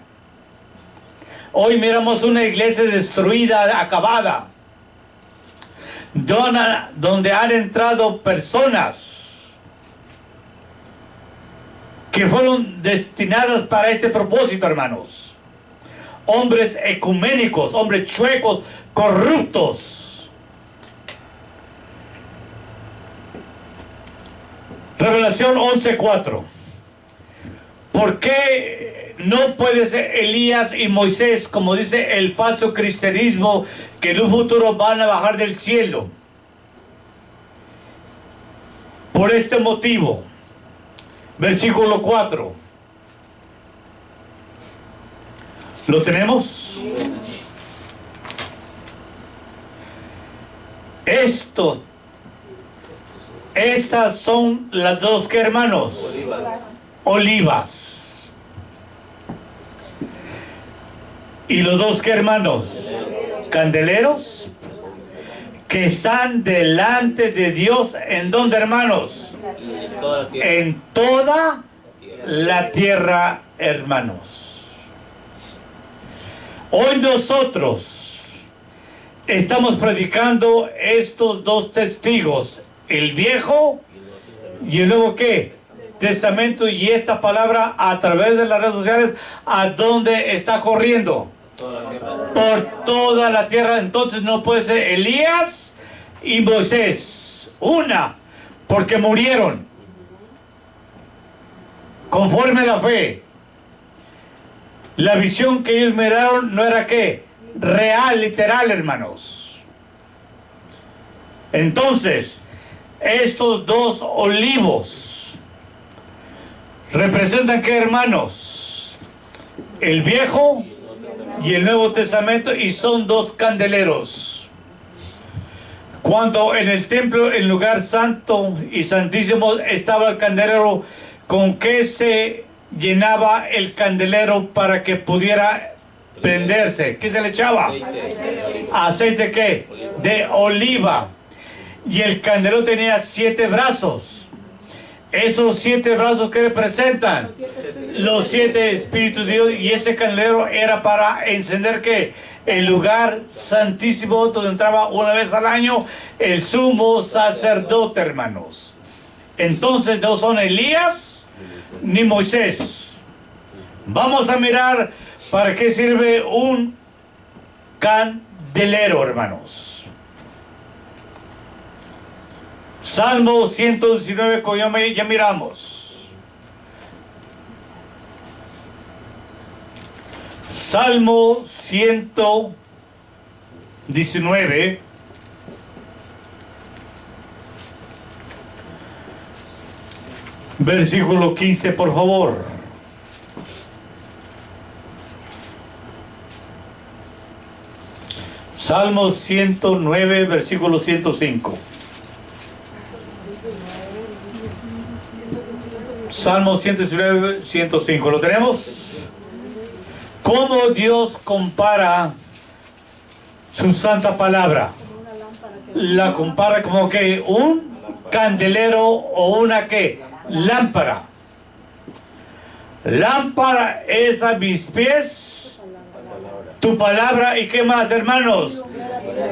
Hoy miramos una iglesia destruida, acabada, donde han entrado personas que fueron destinadas para este propósito, hermanos. Hombres ecuménicos, hombres chuecos, corruptos. Revelación 11:4. ¿Por qué no puede ser Elías y Moisés, como dice el falso cristianismo, que en un futuro van a bajar del cielo? Por este motivo. Versículo 4. ¿Lo tenemos? Estas son las dos, ¿qué, hermanos? Olivas. ¿Y los dos, qué, hermanos? Candeleros, que están delante de Dios. ¿En dónde, hermanos? En toda la tierra, hermanos. Hoy nosotros estamos predicando estos dos testigos, el viejo y el nuevo ¿qué? Testamento y esta palabra a través de las redes sociales, ¿a dónde está corriendo? Por toda la tierra. Entonces no puede ser Elías y Moisés. Una, porque murieron conforme a la fe. La visión que ellos miraron no era ¿qué? Real, literal, hermanos. Entonces, estos dos olivos representan ¿qué, hermanos? El Viejo y el Nuevo Testamento, y son dos candeleros. Cuando en el templo, el lugar santo y santísimo, estaba el candelero, ¿con qué se llenaba el candelero para que pudiera prenderse? ¿Qué se le echaba? ¿Aceite qué? De oliva. Y el candelero tenía 7 brazos. Esos 7 brazos que representan los 7 espíritus de Dios, y ese candelero era para encender ¿qué? El lugar santísimo, donde entraba una vez al año el sumo sacerdote, hermanos. Entonces no son Elías ni Moisés. Vamos a mirar para qué sirve un candelero, hermanos. Salmo 119, como ya miramos. Salmo 119. Versículo 15, por favor. Salmo 109, versículo 105. Salmo 119, 105. ¿Lo tenemos? ¿Cómo Dios compara su santa palabra? La compara como que un candelero o una que lámpara. Lámpara es a mis pies tu palabra, y qué más, hermanos,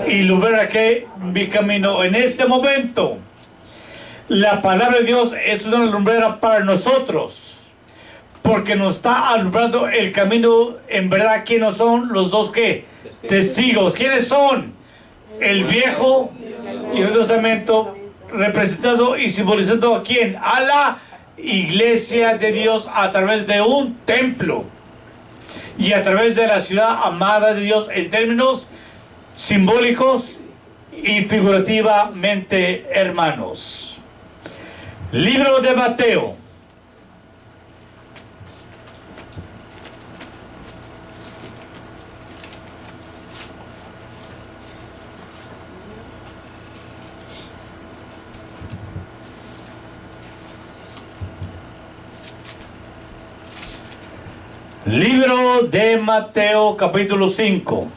ilumina que mi camino. En este momento la palabra de Dios es una lumbrera para nosotros, porque nos está alumbrando el camino. En verdad, ¿quiénes son los dos qué? Testigos. ¿Quiénes son? El Viejo y el Nuevo Testamento, representado y simbolizando a quién? A la iglesia de Dios, a través de un templo y a través de la ciudad amada de Dios, en términos simbólicos y figurativamente, hermanos. Libro de Mateo. Libro de Mateo, capítulo 5.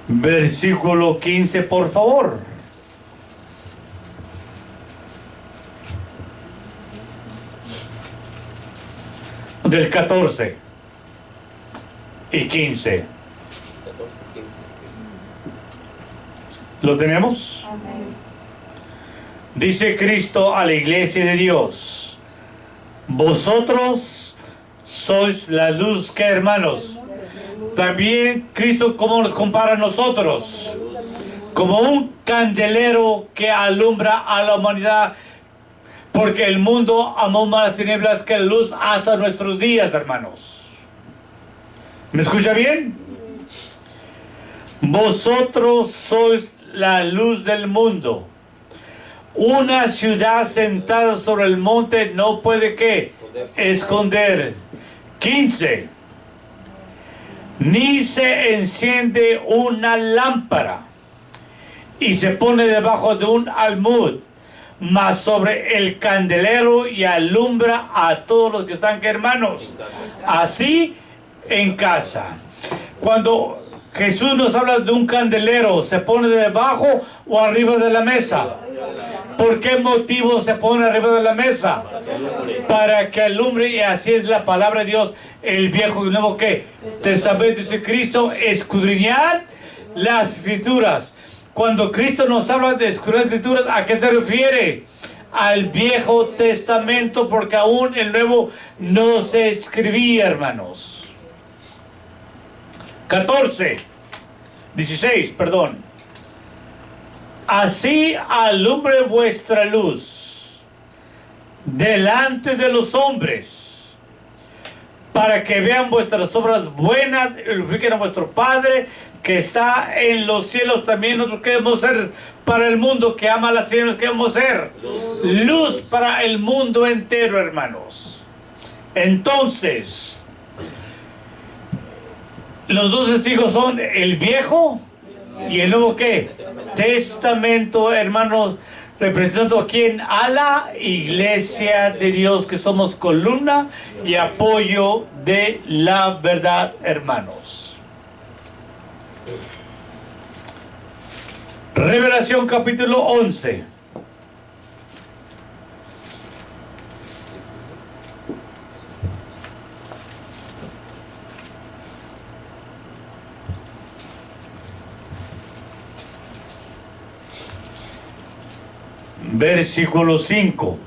Versículo 15, por favor. Del 14 y 15. ¿Lo tenemos? Dice Cristo a la iglesia de Dios: vosotros sois la luz. ¿Qué, hermanos? También Cristo, ¿cómo nos compara a nosotros? Como un candelero que alumbra a la humanidad, porque el mundo amó más las tinieblas que la luz hasta nuestros días, hermanos. ¿Me escucha bien? Vosotros sois la luz del mundo. Una ciudad sentada sobre el monte no puede ¿qué? Esconder. 15. Ni se enciende una lámpara y se pone debajo de un almud, mas sobre el candelero, y alumbra a todos los que están, ¿qué, hermanos? Así en casa. Cuando Jesús nos habla de un candelero, ¿se pone debajo o arriba de la mesa? ¿Por qué motivo se pone arriba de la mesa? Para que alumbre, y así es la palabra de Dios, el Viejo y el Nuevo ¿qué? Testamento. Dice Cristo: escudriñad las Escrituras, Cuando Cristo nos habla de las Escrituras, ¿a qué se refiere? Al Viejo Testamento, porque aún el Nuevo no se escribía, hermanos. 16, perdón. Así alumbre vuestra luz delante de los hombres, para que vean vuestras obras buenas y glorifiquen a vuestro Padre que está en los cielos. También nosotros queremos ser para el mundo que ama las tinieblas, queremos ser luz para el mundo entero, hermanos. Entonces, los dos testigos son el Viejo y el Nuevo ¿qué? Testamento, hermanos, representando aquí a la Iglesia de Dios, que somos columna y apoyo de la verdad, hermanos. Revelación capítulo 11. Versículo 5.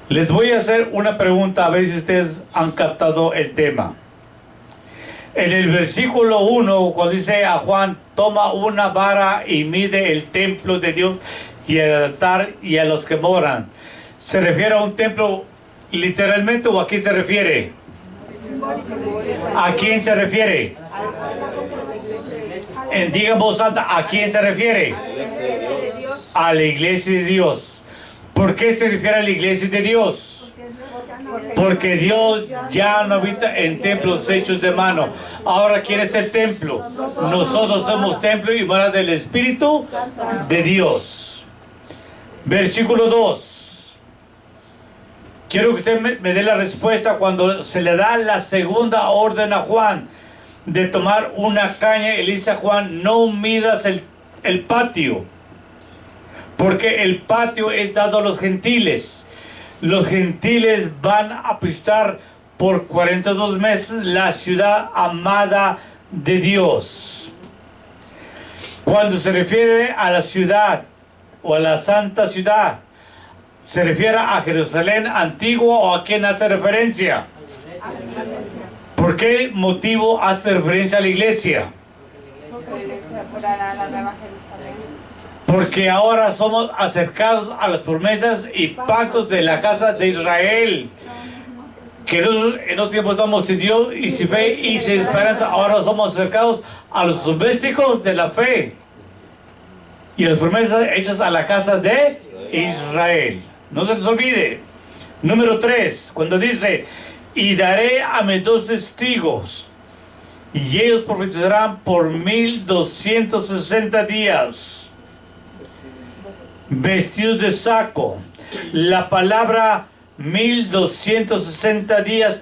Les voy a hacer una pregunta, a ver si ustedes han captado el tema. En el versículo 1, cuando dice a Juan, toma una vara y mide el templo de Dios y el altar y a los que moran, ¿se refiere a un templo literalmente o a quién se refiere? ¿A quién se refiere? Diga en voz alta, ¿a quién se refiere? A la Iglesia de Dios. ¿Por qué se refiere a la Iglesia de Dios? Porque Dios ya no habita en templos hechos de mano. Ahora, ¿quién es el templo? Nosotros somos templo y morada del Espíritu de Dios. Versículo 2. Quiero que usted me dé la respuesta cuando se le da la segunda orden a Juan de tomar una caña. Él dice a Juan, no midas el patio, porque el patio es dado a los gentiles. Los gentiles van a pisar por 42 meses la ciudad amada de Dios. Cuando se refiere a la ciudad o a la santa ciudad, ¿se refiere a Jerusalén antigua o a quién hace referencia? ¿Por qué motivo hace referencia a la iglesia? Porque ahora somos acercados a las promesas y pactos de la casa de Israel. Que nosotros en otro tiempo estamos sin Dios y sin fe y sin esperanza. Ahora somos acercados a los domésticos de la fe y las promesas hechas a la casa de Israel. No se les olvide. Número 3, cuando dice, y daré a mis 2 testigos, y ellos profetizarán por 1260 días, vestidos de saco. La palabra 1260 días,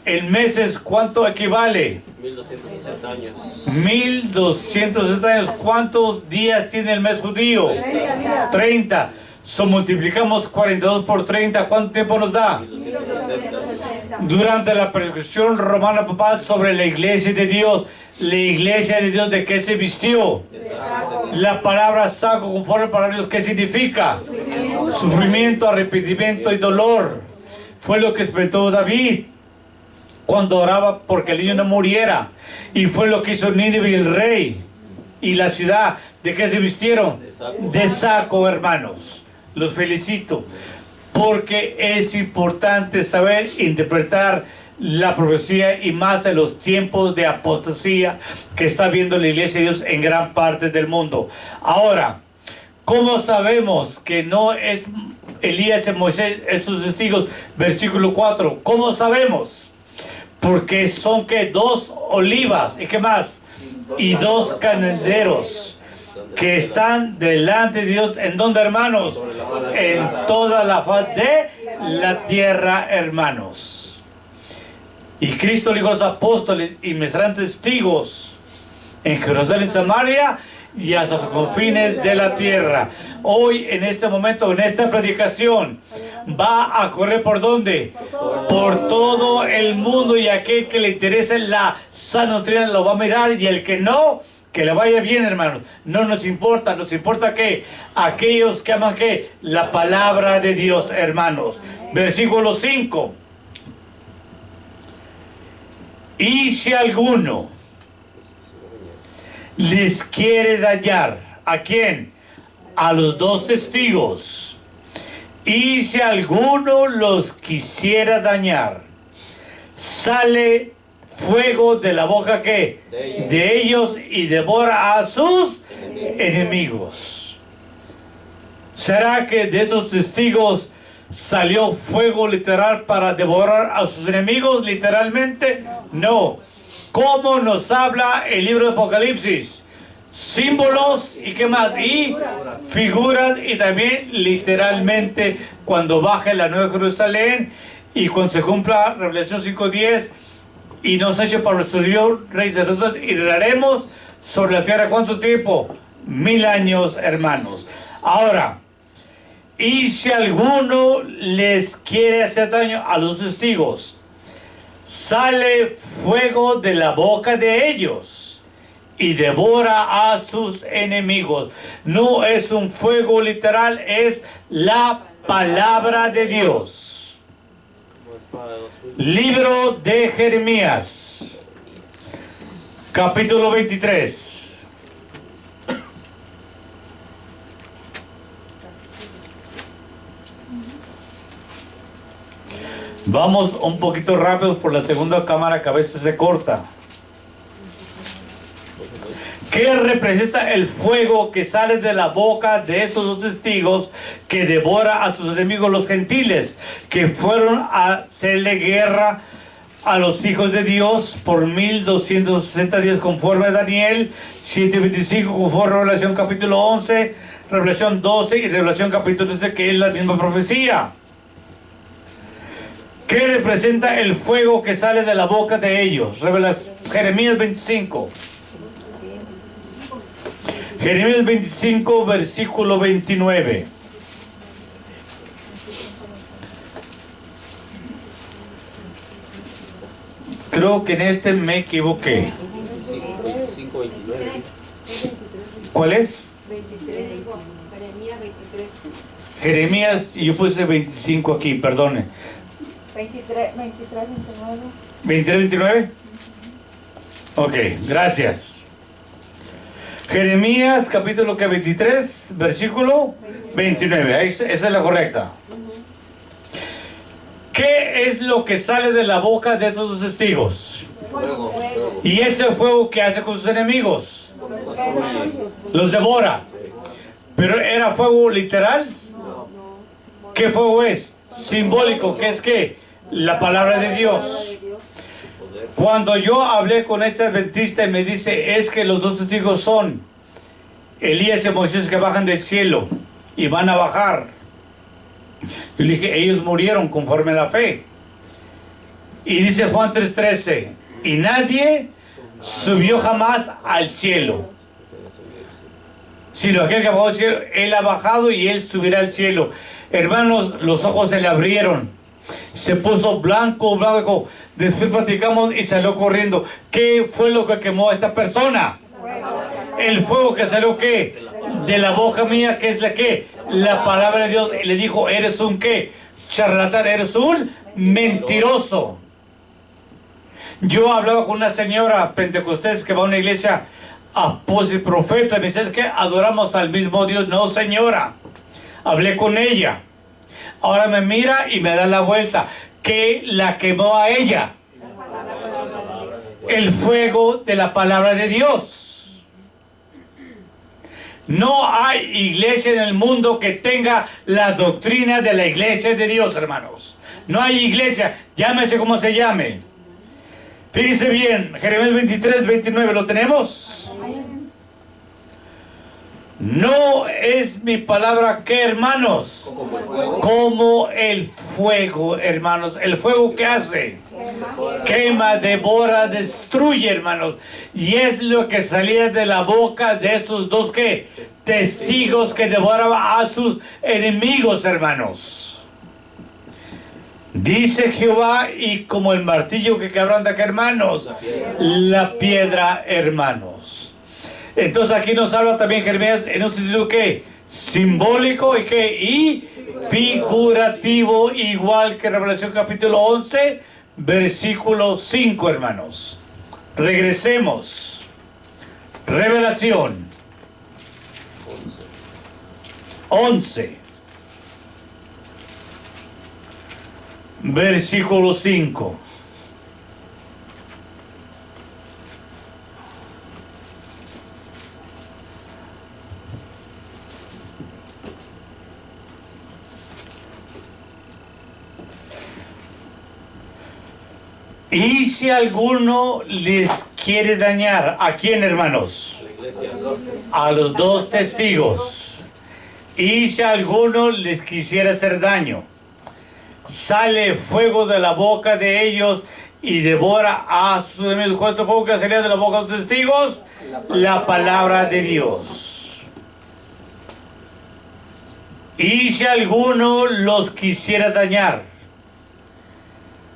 en meses, ¿cuánto equivale? 1260 años. 1260 años. ¿Cuántos días tiene el mes judío? 30. So, multiplicamos 42 por 30. ¿Cuánto tiempo nos da? 1260. Durante la persecución romana, papá, sobre la iglesia de Dios. La iglesia de Dios, ¿de qué se vistió? La palabra saco, conforme para Dios, ¿qué significa? Sufrimiento, arrepentimiento y dolor. Fue lo que experimentó David cuando oraba porque el niño no muriera. Y fue lo que hizo Nínive y el rey y la ciudad. ¿De qué se vistieron? De saco, hermanos. Los felicito. Porque es importante saber interpretar la profecía y más en los tiempos de apostasía que está viendo la iglesia de Dios en gran parte del mundo. Ahora, ¿cómo sabemos que no es Elías y Moisés estos testigos? Versículo 4. ¿Cómo sabemos? Porque son que 2 olivas y qué más, y 2 candeleros que están delante de Dios. ¿En dónde, hermanos? En toda la faz de la tierra, hermanos. Y Cristo le dijo a los apóstoles, y me serán testigos en Jerusalén, Samaria y hasta los confines de la tierra. Hoy, en este momento, en esta predicación, va a correr ¿por dónde? Por todo el mundo, y aquel que le interese la sana doctrina lo va a mirar, y el que no, que le vaya bien, hermanos. No nos importa que aquellos que aman que la palabra de Dios, hermanos. Versículo 5. Y si alguno les quiere dañar, ¿a quién? A los dos testigos. Y si alguno los quisiera dañar, sale fuego de la boca ¿qué? De ellos, y devora a sus enemigos. ¿Será que de estos testigos salió fuego literal para devorar a sus enemigos literalmente? No. ¿Cómo nos habla el libro de Apocalipsis? Símbolos y qué más, y figuras, y también literalmente cuando baje la Nueva Jerusalén y cuando se cumpla Revelación 5:10, y nos eche para nuestro Dios, Rey de Sacerdotes, y reinaremos sobre la tierra. ¿Cuánto tiempo? 1000 años, hermanos. Ahora, y si alguno les quiere hacer daño a los testigos, sale fuego de la boca de ellos y devora a sus enemigos. No es un fuego literal, es la palabra de Dios. Libro de Jeremías, capítulo 23. Vamos un poquito rápido por la segunda cámara que a veces se corta. ¿Qué representa el fuego que sale de la boca de estos dos testigos que devora a sus enemigos, los gentiles, que fueron a hacerle guerra a los hijos de Dios por 1260 días, conforme a Daniel 7:25, conforme a Revelación capítulo 11, Revelación 12 y Revelación capítulo 13, que es la misma profecía? ¿Qué representa el fuego que sale de la boca de ellos? Jeremías 25. Jeremías 25, versículo 29. Creo que en este me equivoqué. 25, 29. ¿Cuál es? 23, Jeremías 23. Jeremías, yo puse 25 aquí, perdone. 23, 29. 23, 29. Ok, gracias. Jeremías capítulo 23, versículo 29. Esa es la correcta. ¿Qué es lo que sale de la boca de estos dos testigos? Fuego. Y ese fuego que hace con sus enemigos, los devora. Pero ¿era fuego literal? ¿Qué fuego es? Simbólico, que es que la palabra de Dios. Cuando yo hablé con este adventista y me dice, es que los dos testigos son Elías y Moisés que bajan del cielo y van a bajar. Yo le dije, ellos murieron conforme a la fe. Y dice Juan 3:13, y nadie subió jamás al cielo, sino aquel que bajó al cielo, él ha bajado y él subirá al cielo. Hermanos, los ojos se le abrieron. Se puso blanco. Después platicamos y salió corriendo. ¿Qué fue lo que quemó a esta persona? El fuego que salió ¿qué? De la boca mía, que es la que la palabra de Dios. Y le dijo, eres un ¿qué? Charlatán, eres un mentiroso. Yo hablaba con una señora pentecostés que va a una iglesia apóstol y profeta. Me dice, es que adoramos al mismo Dios. No, señora. Hablé con ella. Ahora me mira y me da la vuelta. ¿Qué la quemó a ella? El fuego de la palabra de Dios. No hay iglesia en el mundo que tenga la doctrina de la iglesia de Dios, hermanos. No hay iglesia, llámese como se llame. Fíjense bien, Jeremías 23, 29, ¿lo tenemos? No es mi palabra que, hermanos, como el fuego, hermanos. ¿El fuego qué hace? quema, devora, destruye, hermanos. Y es lo que salía de la boca de estos dos que testigos que devoraban a sus enemigos, hermanos. Dice Jehová, y como el martillo que quebranta, ¿qué, hermanos? La piedra, hermanos. Entonces aquí nos habla también Jeremías en un sentido que simbólico y figurativo, igual que Revelación capítulo 11, versículo 5, hermanos. Regresemos. Revelación 11, versículo 5. Y si alguno les quiere dañar, ¿a quién, hermanos? A los dos testigos. Y si alguno les quisiera hacer daño, sale fuego de la boca de ellos y devora a sus enemigos. ¿Cuál es el fuego que salía de la boca de los testigos? La palabra de Dios. Y si alguno los quisiera dañar,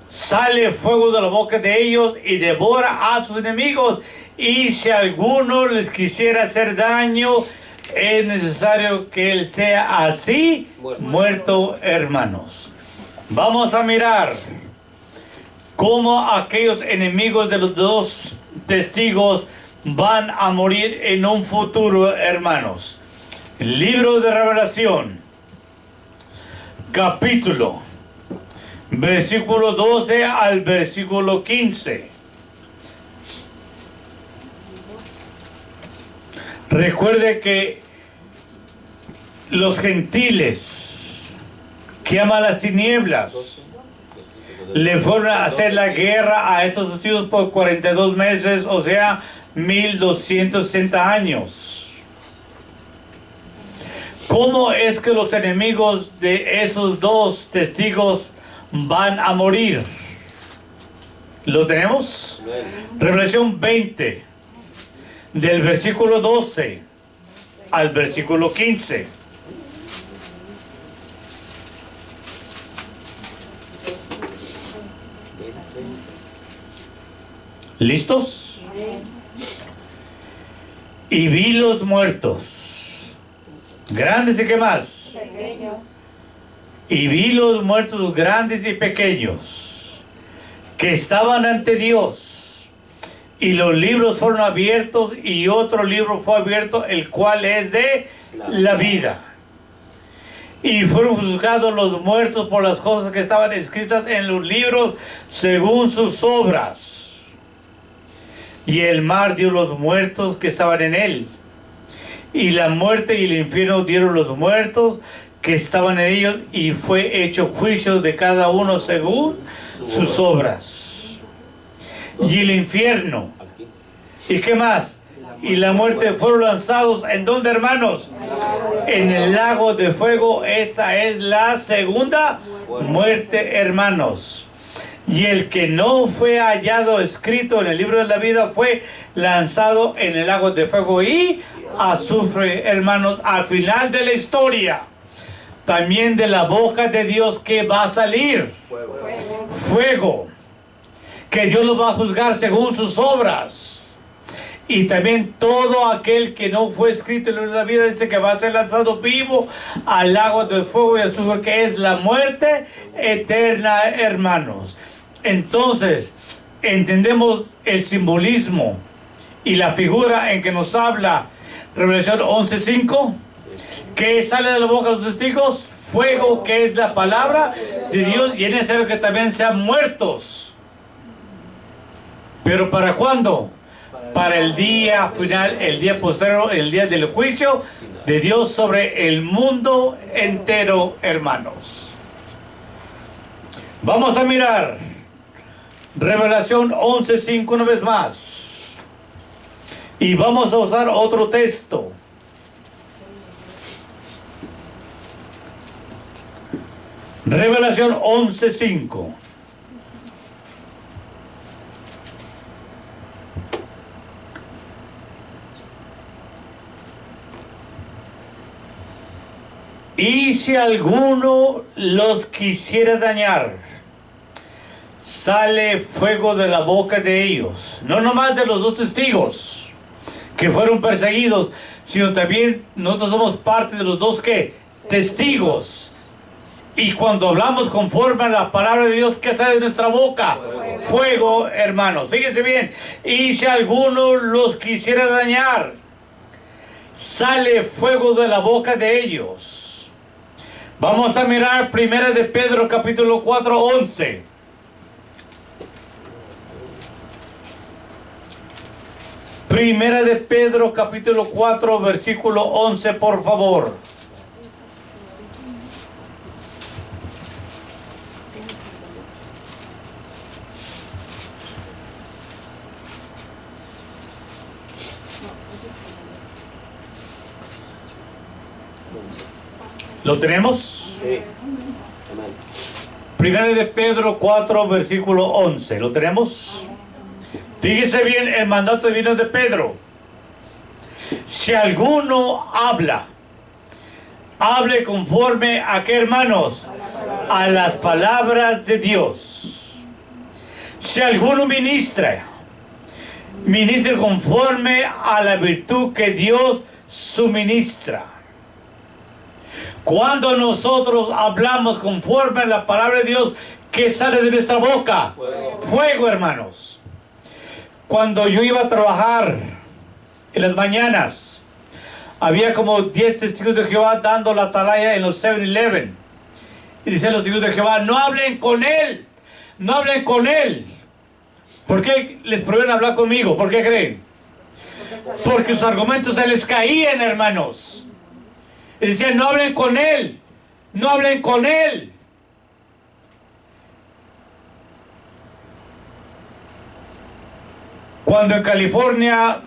sale fuego de la boca de ellos y devora a sus enemigos. Y si alguno les quisiera hacer daño, es necesario que él sea así muerto, hermanos. Vamos a mirar cómo aquellos enemigos de los dos testigos van a morir en un futuro, hermanos. Libro de Revelación, capítulo, versículo 12 al versículo 15. Recuerde que los gentiles que aman las tinieblas le fueron a hacer la guerra a estos testigos por 42 meses, o sea, 1260 años. ¿Cómo es que los enemigos de esos dos testigos van a morir? ¿Lo tenemos? Revelación 20, del versículo 12 al versículo 15. ¿Listos? Y vi los muertos, grandes y qué más. Pequeños. Y vi los muertos grandes y pequeños que estaban ante Dios, y los libros fueron abiertos, y otro libro fue abierto, el cual es de la vida. Y fueron juzgados los muertos por las cosas que estaban escritas en los libros según sus obras. Y el mar dio los muertos que estaban en él, y la muerte y el infierno dieron los muertos que estaban en ellos, y fue hecho juicio de cada uno según sus obras. Y el infierno, ¿y qué más? Y la muerte fueron lanzados, ¿en dónde, hermanos? En el lago de fuego. Esta es la segunda muerte, hermanos. Y el que no fue hallado escrito en el libro de la vida fue lanzado en el lago de fuego y azufre, hermanos. Al final de la historia, también de la boca de Dios, que va a salir fuego, que Dios lo va a juzgar según sus obras. Y también todo aquel que no fue escrito en el libro de la vida, dice que va a ser lanzado vivo al lago de fuego y azufre, que es la muerte eterna, hermanos. Entonces, entendemos el simbolismo y la figura en que nos habla Revelación 11:5, que sale de la boca de los testigos, fuego, que es la palabra de Dios, y es necesario que también sean muertos. ¿Pero para cuándo? Para el día final, el día posterior, el día del juicio de Dios sobre el mundo entero, hermanos. Vamos a mirar Revelación 11:5 una vez más, y vamos a usar otro texto. Revelación 11:5. Y si alguno los quisiera dañar, sale fuego de la boca de ellos. No nomás de los dos testigos que fueron perseguidos, sino también nosotros somos parte de los dos que testigos. Y cuando hablamos conforme a la palabra de Dios, ¿qué sale de nuestra boca? Fuego, hermanos. Fíjense bien. Y si alguno los quisiera dañar, sale fuego de la boca de ellos. Vamos a mirar 1 de Pedro capítulo 4, 11. Primera de Pedro capítulo 4 versículo 11, por favor. ¿Lo tenemos? Sí. Amén. Primera de Pedro 4 versículo 11. ¿Lo tenemos? Fíjese bien el mandato divino de Pedro. Si alguno habla, hable conforme a qué, hermanos, a las palabras de Dios. Si alguno ministra, ministre conforme a la virtud que Dios suministra. Cuando nosotros hablamos conforme a la palabra de Dios, ¿qué sale de nuestra boca? Fuego, hermanos. Cuando yo iba a trabajar en las mañanas, había como 10 testigos de Jehová dando la atalaya en los 7-Eleven. Y decían los testigos de Jehová, no hablen con él, no hablen con él. ¿Por qué les prohíben hablar conmigo? ¿Por qué creen? Porque sus argumentos se les caían, hermanos. Y decían, no hablen con él, no hablen con él. Cuando en California,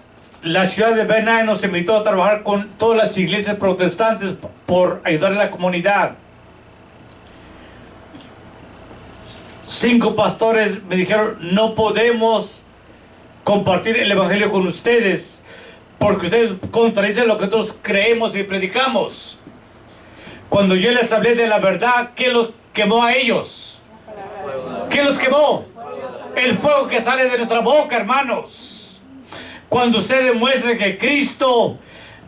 la ciudad de Ben Nye nos invitó a trabajar con todas las iglesias protestantes por ayudar a la comunidad. 5 pastores me dijeron, no podemos compartir el evangelio con ustedes porque ustedes contradicen lo que nosotros creemos y predicamos. Cuando yo les hablé de la verdad, ¿qué los quemó a ellos? ¿Qué los quemó? El fuego que sale de nuestra boca, hermanos. Cuando usted demuestre que Cristo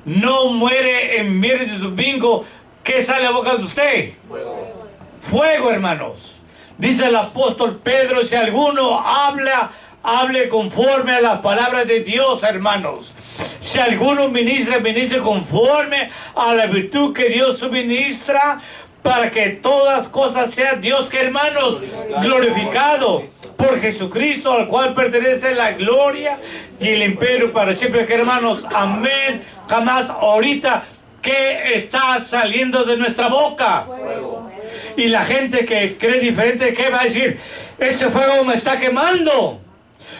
no muere en viernes y domingo, ¿qué sale de la boca de usted? Fuego. Fuego, hermanos. Dice el apóstol Pedro, si alguno habla, hable conforme a la palabra de Dios, hermanos. Si alguno ministra, ministre conforme a la virtud que Dios suministra, para que todas cosas sean Dios, que hermanos, glorificado por Jesucristo, al cual pertenece la gloria y el imperio para siempre, que hermanos, amén. Jamás. Ahorita, ¿qué está saliendo de nuestra boca? Fuego. Y la gente que cree diferente, ¿qué va a decir? Ese fuego me está quemando,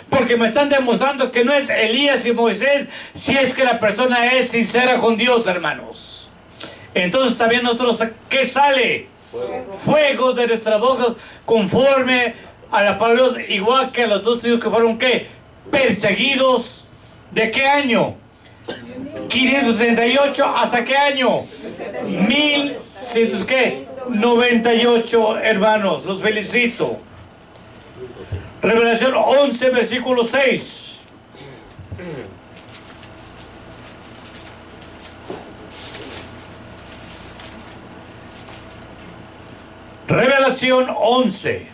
porque me están demostrando que no es Elías y Moisés, si es que la persona es sincera con Dios, hermanos. Entonces también nosotros, ¿qué sale? Fuego de nuestras bocas conforme a la palabra de Dios, igual que a los dos hijos que fueron, ¿qué? Perseguidos. ¿De qué año? 538. ¿Hasta qué año? 1198, hermanos. Los felicito. Revelación 11, versículo 6. Revelación 11,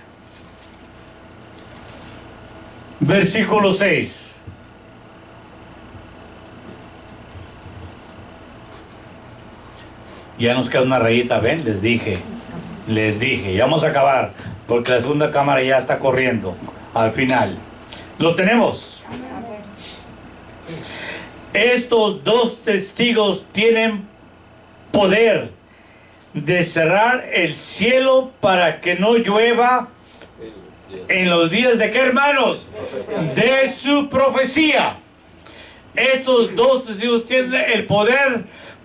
versículo 6. Ya nos queda una rayita, ¿ven? Les dije, ya vamos a acabar, porque la segunda cámara ya está corriendo al final. ¿Lo tenemos? Estos dos testigos tienen poder de cerrar el cielo para que no llueva en los días de qué, hermanos, de su profecía. Estos dos testigos tienen el poder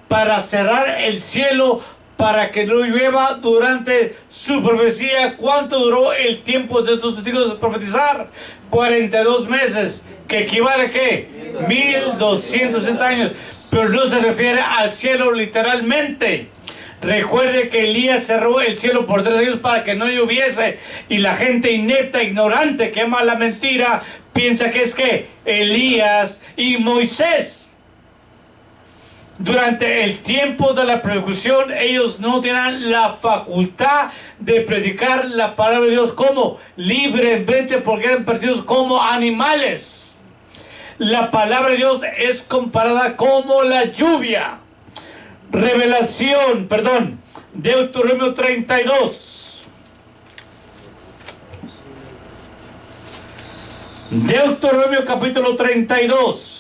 para cerrar el cielo para que no llueva durante su profecía. ¿Cuánto duró el tiempo de estos testigos de profetizar? 42 meses, que equivale a ¿qué? 1260 años. Pero no se refiere al cielo literalmente. Recuerde que Elías cerró el cielo por 3 años para que no lloviese. Y la gente inepta, ignorante, que ama la mentira, piensa que es que Elías y Moisés. Durante el tiempo de la persecución, ellos no tenían la facultad de predicar la palabra de Dios como libremente, porque eran perseguidos como animales. La palabra de Dios es comparada como la lluvia. Deuteronomio 32. Deuteronomio capítulo 32.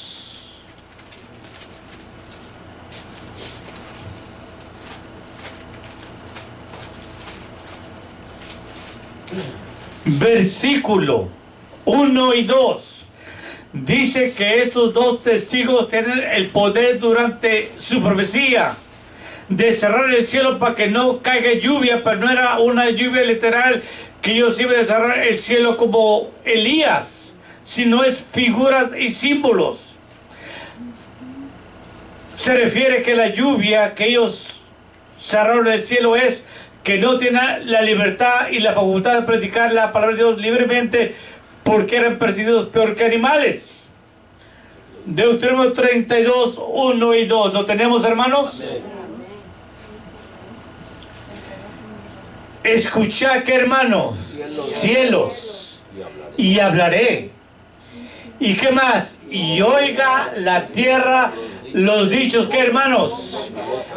Versículo 1 y 2. Dice que estos dos testigos tienen el poder durante su profecía de cerrar el cielo para que no caiga lluvia, pero no era una lluvia literal que ellos iban a cerrar el cielo como Elías, sino es figuras y símbolos. Se refiere que la lluvia que ellos cerraron el cielo es que no tienen la libertad y la facultad de predicar la palabra de Dios libremente porque eran perseguidos peor que animales. Deuteronomio 32, 1 y 2. ¿Lo tenemos, hermanos? Amén. Escuchad, que hermanos, cielos, y hablaré. ¿Y qué más? Y oiga la tierra los dichos, que hermanos,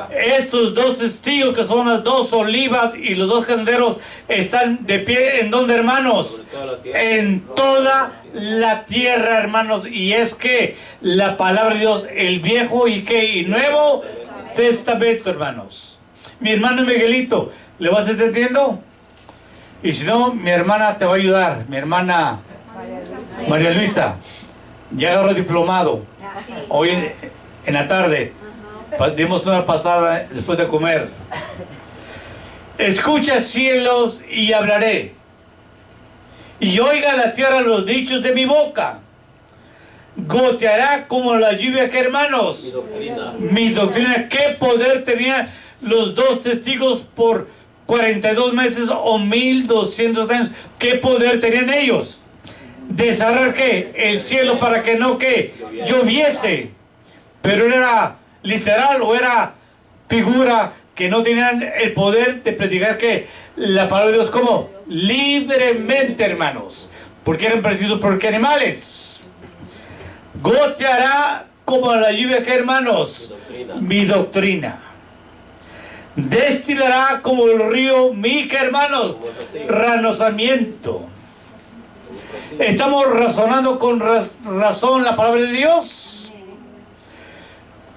estos dos testigos que son las dos olivas y los dos canderos están de pie en donde, hermanos, en toda la tierra, hermanos. Y es que la palabra de Dios, el viejo y nuevo testamento, hermanos. Mi hermano Miguelito, ¿le vas entendiendo? Y si no, mi hermana te va a ayudar, mi hermana María Luisa, ya agarró diplomado hoy en la tarde. Dimos una pasada después de comer. Escucha, cielos, y hablaré, y oiga la tierra los dichos de mi boca. Goteará como la lluvia, que hermanos, mi doctrina. ¿Qué poder tenían los dos testigos por 42 meses o 1200 años? ¿Qué poder tenían ellos? De cerrar ¿qué? El cielo para que no que lloviese. Pero era literal o era figura, que no tenían el poder de predicar que la palabra de Dios como libremente, hermanos, porque eran perseguidos por qué animales. Goteará como la lluvia, que hermanos, mi doctrina. Destilará como el río mi, que hermanos, renosamiento. ¿Estamos razonando con razón la palabra de Dios?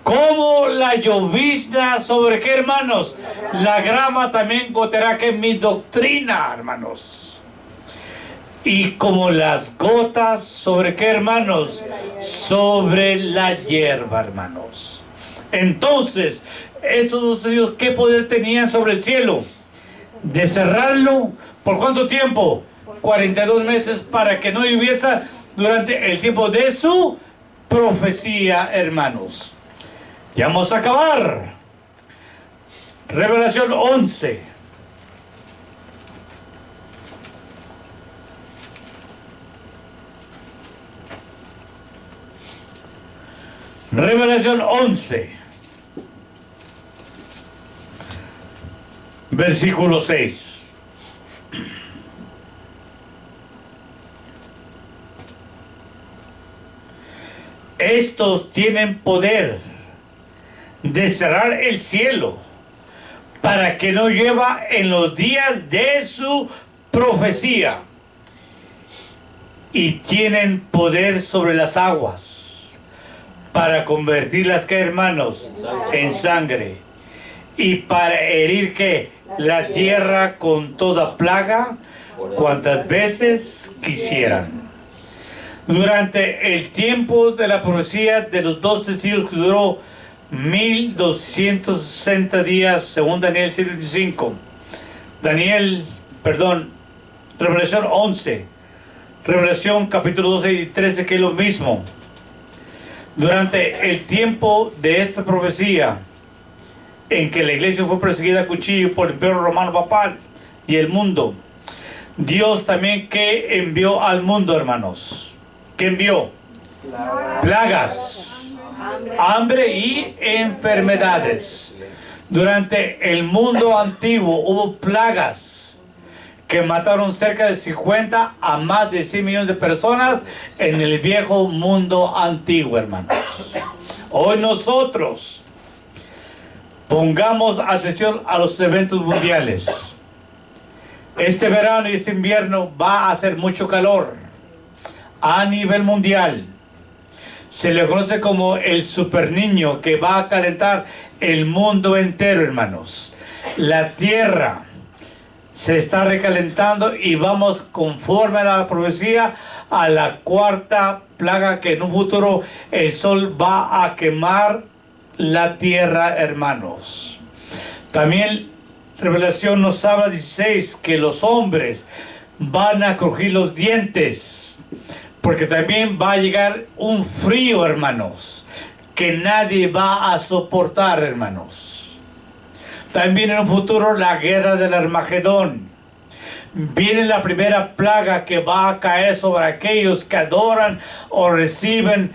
Como la llovizna sobre qué, hermanos, la grama, también goteará que mi doctrina, hermanos. Y como las gotas sobre qué, hermanos, sobre la hierba, hermanos. Entonces, estos dos testigos, ¿qué poder tenían sobre el cielo? De cerrarlo, ¿por cuánto tiempo? 42 meses, para que no lloviese durante el tiempo de su profecía, hermanos. Ya vamos a acabar. Revelación 11. Revelación 11. Versículo 6. Estos tienen poder de cerrar el cielo para que no llueva en los días de su profecía, y tienen poder sobre las aguas para convertirlas, que hermanos, en sangre, y para herir que la tierra con toda plaga cuantas veces quisieran. Durante el tiempo de la profecía de los dos testigos, que duró 1260 días, según Daniel 7:25. Revelación 11. Revelación capítulo 12 y 13, que es lo mismo. Durante el tiempo de esta profecía, en que la iglesia fue perseguida a cuchillo por el Imperio Romano Papal y el mundo, Dios también que envió al mundo, hermanos. ¿Qué envió? Plagas, hambre y enfermedades. Durante el mundo antiguo hubo plagas que mataron cerca de 50 a más de 100 millones de personas en el viejo mundo antiguo, hermanos. Hoy nosotros pongamos atención a los eventos mundiales. Este verano y este invierno va a hacer mucho calor a nivel mundial. Se le conoce como el super niño, que va a calentar el mundo entero, hermanos. La tierra se está recalentando y vamos, conforme a la profecía, a la cuarta plaga, que en un futuro el sol va a quemar la tierra, hermanos. También Revelación nos habla 16 que los hombres van a crujir los dientes, porque también va a llegar un frío, hermanos, que nadie va a soportar, hermanos. También en un futuro la guerra del Armagedón. Viene la primera plaga que va a caer sobre aquellos que adoran o reciben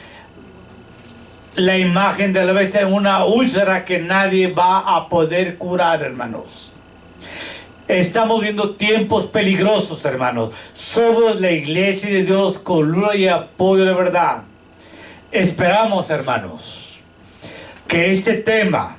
la imagen de la bestia en una úlcera que nadie va a poder curar, hermanos. Estamos viendo tiempos peligrosos, hermanos. Somos la iglesia de Dios con luz y apoyo de verdad. Esperamos, hermanos, que este tema,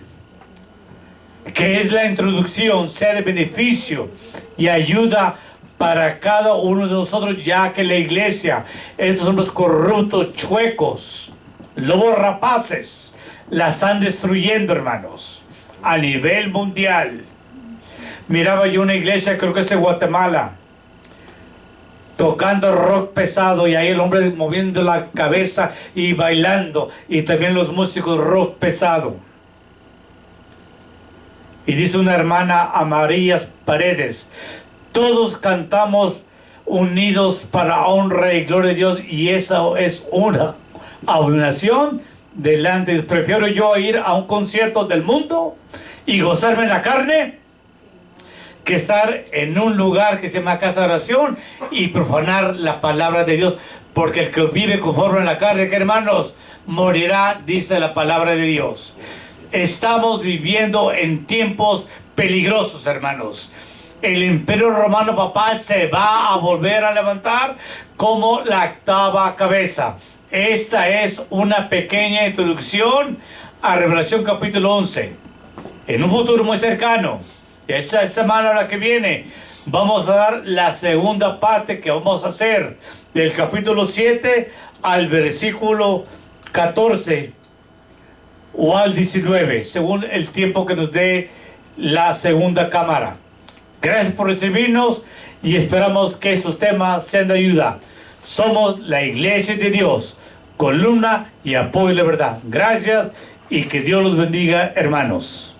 que es la introducción, sea de beneficio y ayuda para cada uno de nosotros, ya que la iglesia, estos hombres corruptos, chuecos, lobos rapaces, la están destruyendo, hermanos, a nivel mundial. Miraba yo una iglesia, creo que es de Guatemala, tocando rock pesado, y ahí el hombre moviendo la cabeza y bailando, y también los músicos rock pesado. Y dice una hermana, Amarillas Paredes, todos cantamos unidos para honra y gloria de Dios, y esa es una abominación delante de Dios. Prefiero yo ir a un concierto del mundo y gozarme en la carne, que estar en un lugar que se llama casa de oración y profanar la palabra de Dios, porque el que vive conforme a la carne, que hermanos, morirá, dice la palabra de Dios. Estamos viviendo en tiempos peligrosos, hermanos. El Imperio Romano Papal se va a volver a levantar como la octava cabeza. Esta es una pequeña introducción a Revelación capítulo 11. En un futuro muy cercano, esta semana la que viene, vamos a dar la segunda parte que vamos a hacer del capítulo 7 al versículo 14 o al 19, según el tiempo que nos dé la segunda cámara. Gracias por recibirnos y esperamos que estos temas sean de ayuda. Somos la iglesia de Dios, columna y apoyo de verdad. Gracias y que Dios los bendiga, hermanos.